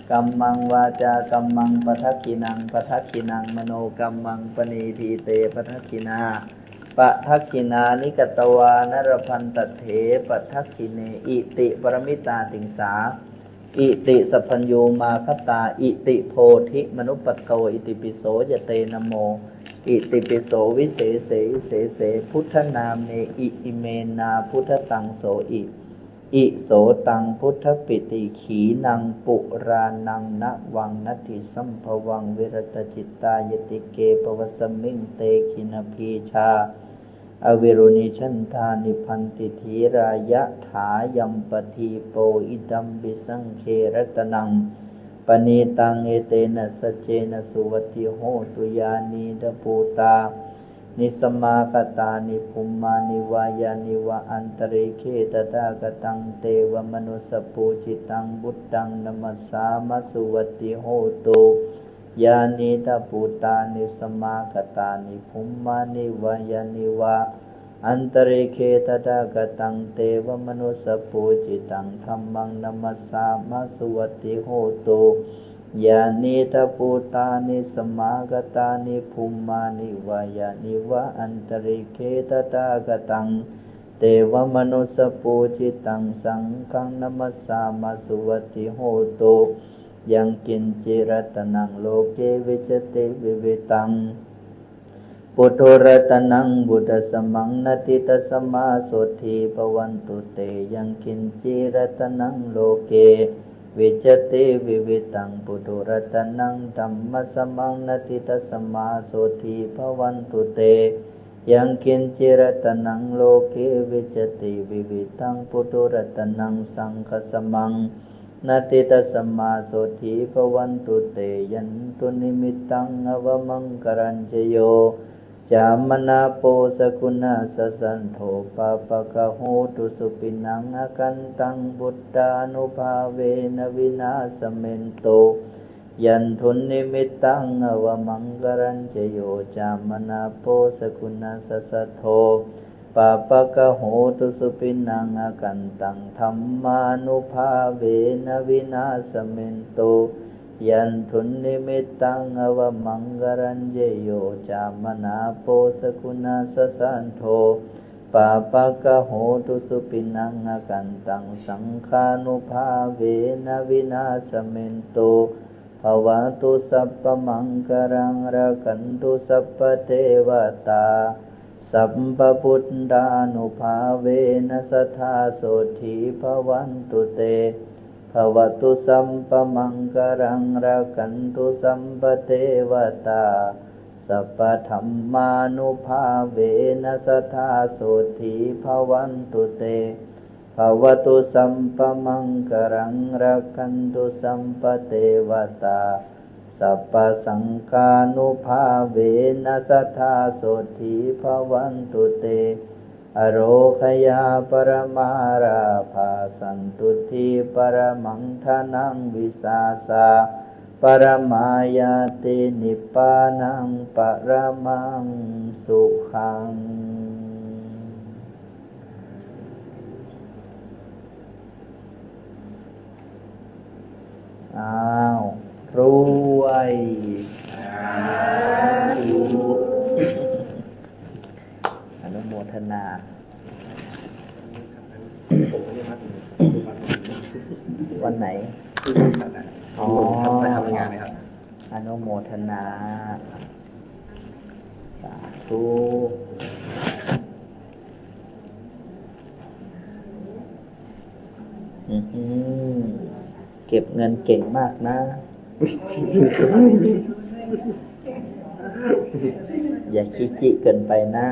Speaker 2: กัมมังวาจากัมมังปทัคขินังปทัคขินังมโนกัมมังปณีทีเตปทัคขินาปทัคขินานิกตวานรพันตเถปทัคขิเนอิติปรมิตาติงสาอิติสัพพัญญูมาคตาอิติโพธิมนุปปัสโสอิติปิโสยเตนะโมอิติปิโสวิเศษเสเสพุทธนามเนอิเมนาพุทธตังโสอิโสตังพุทธปิติขีนังปุรานังนะวังนัตถิสัมภวังวิรตจิตตายติเกปวสมิงเตคินพีชาอเวรุณิชันธานิพันติธีรายะถายัมปทีโปอิดัมบิสังเครตนังปณีตังเอเตนะสัจเจนะสุวัติโหตุยานีดปูตานิสมากตานิภุมมานิวายานิวะอันตริเคตตากตังเตวมนุสปูจิตังบุตตังนมัสสามะสุวัติโหตุยานิตาปูตานิสมากตานิภุมมานิวายานิวะอันตริเคตตากตังเตวมนุสปูจิตังธัมมังนมัสสามะสุวัติโหตุยานิตาปูตานิสมากตานิภุมมานิวายานิวะอันตริเคตตากตังเตวมนุสปูจิตังสังฆังนมัสสามะสุวัติโหตุยังกินจิรัตนังโลเกวิจติวิเวตังปุถุรัตนังบุตสมังนติตสมาโสธีปวันตุเตยังกินจิรัตนังโลเกวิจติวิเวตังปุถุรัตนังธัมมสมังนติตสมาโสธีปวันตุเตยังกินจิรัตนังโลเกวิจติวิเวตังปุถุรัตนังสังฆสมังนาติตสัมมาโสธีภวันตุเตยันตุนิมิตตังอวมังกรัญจโยจามนาโปสกุณาสสันโธปะปะกะโหตุสุปินังอกันตังบุตตานุภาเวนะวินาสเมนโตยันทุนนิมิตตังอวมังกรัญจโยจามนาโปสกุณาสสัทโธปะปะกะโหตุสุปินังอกันตังธัมมานุภาเวนะวินาสเมนโตยันทุนนิมิตตังอวมังกรัญเยโยจามนาโปสกุณาสสันโธปะปะกะโหตุสุปินังอกันตังสังฆานุภาเวนะวินาสเมนโต ภวตุสัพพมังคลังรักขันตุสัพพเทวตาสัพพพุทธานุภาเวนะสัทธาโสธีภวันตุเตภวตุสัพพมังคลังรักขันตุสัพพเทวตาสัพพธัมมานุภาเวนะสัทธาโสธีภวันตุเตภวตุสัพพมังคลังรักขันตุสัพพเทวตาสัพพสังฆานุภาเวนะสัทธาโสธีภวันตุเตอโรคยาปรมาราภาสันตุทิปรมังทานังวิสาสาปรมายาตินิพพานังปรมังสุขังอ้าวรวยอนุโมทนาวันไหนอ๋อ
Speaker 3: ไปทำงานนะครับ
Speaker 2: อนุโมทนาสาธุเก็บเงินเก่งมากนะ อย่าขี้จิเกินไปนะ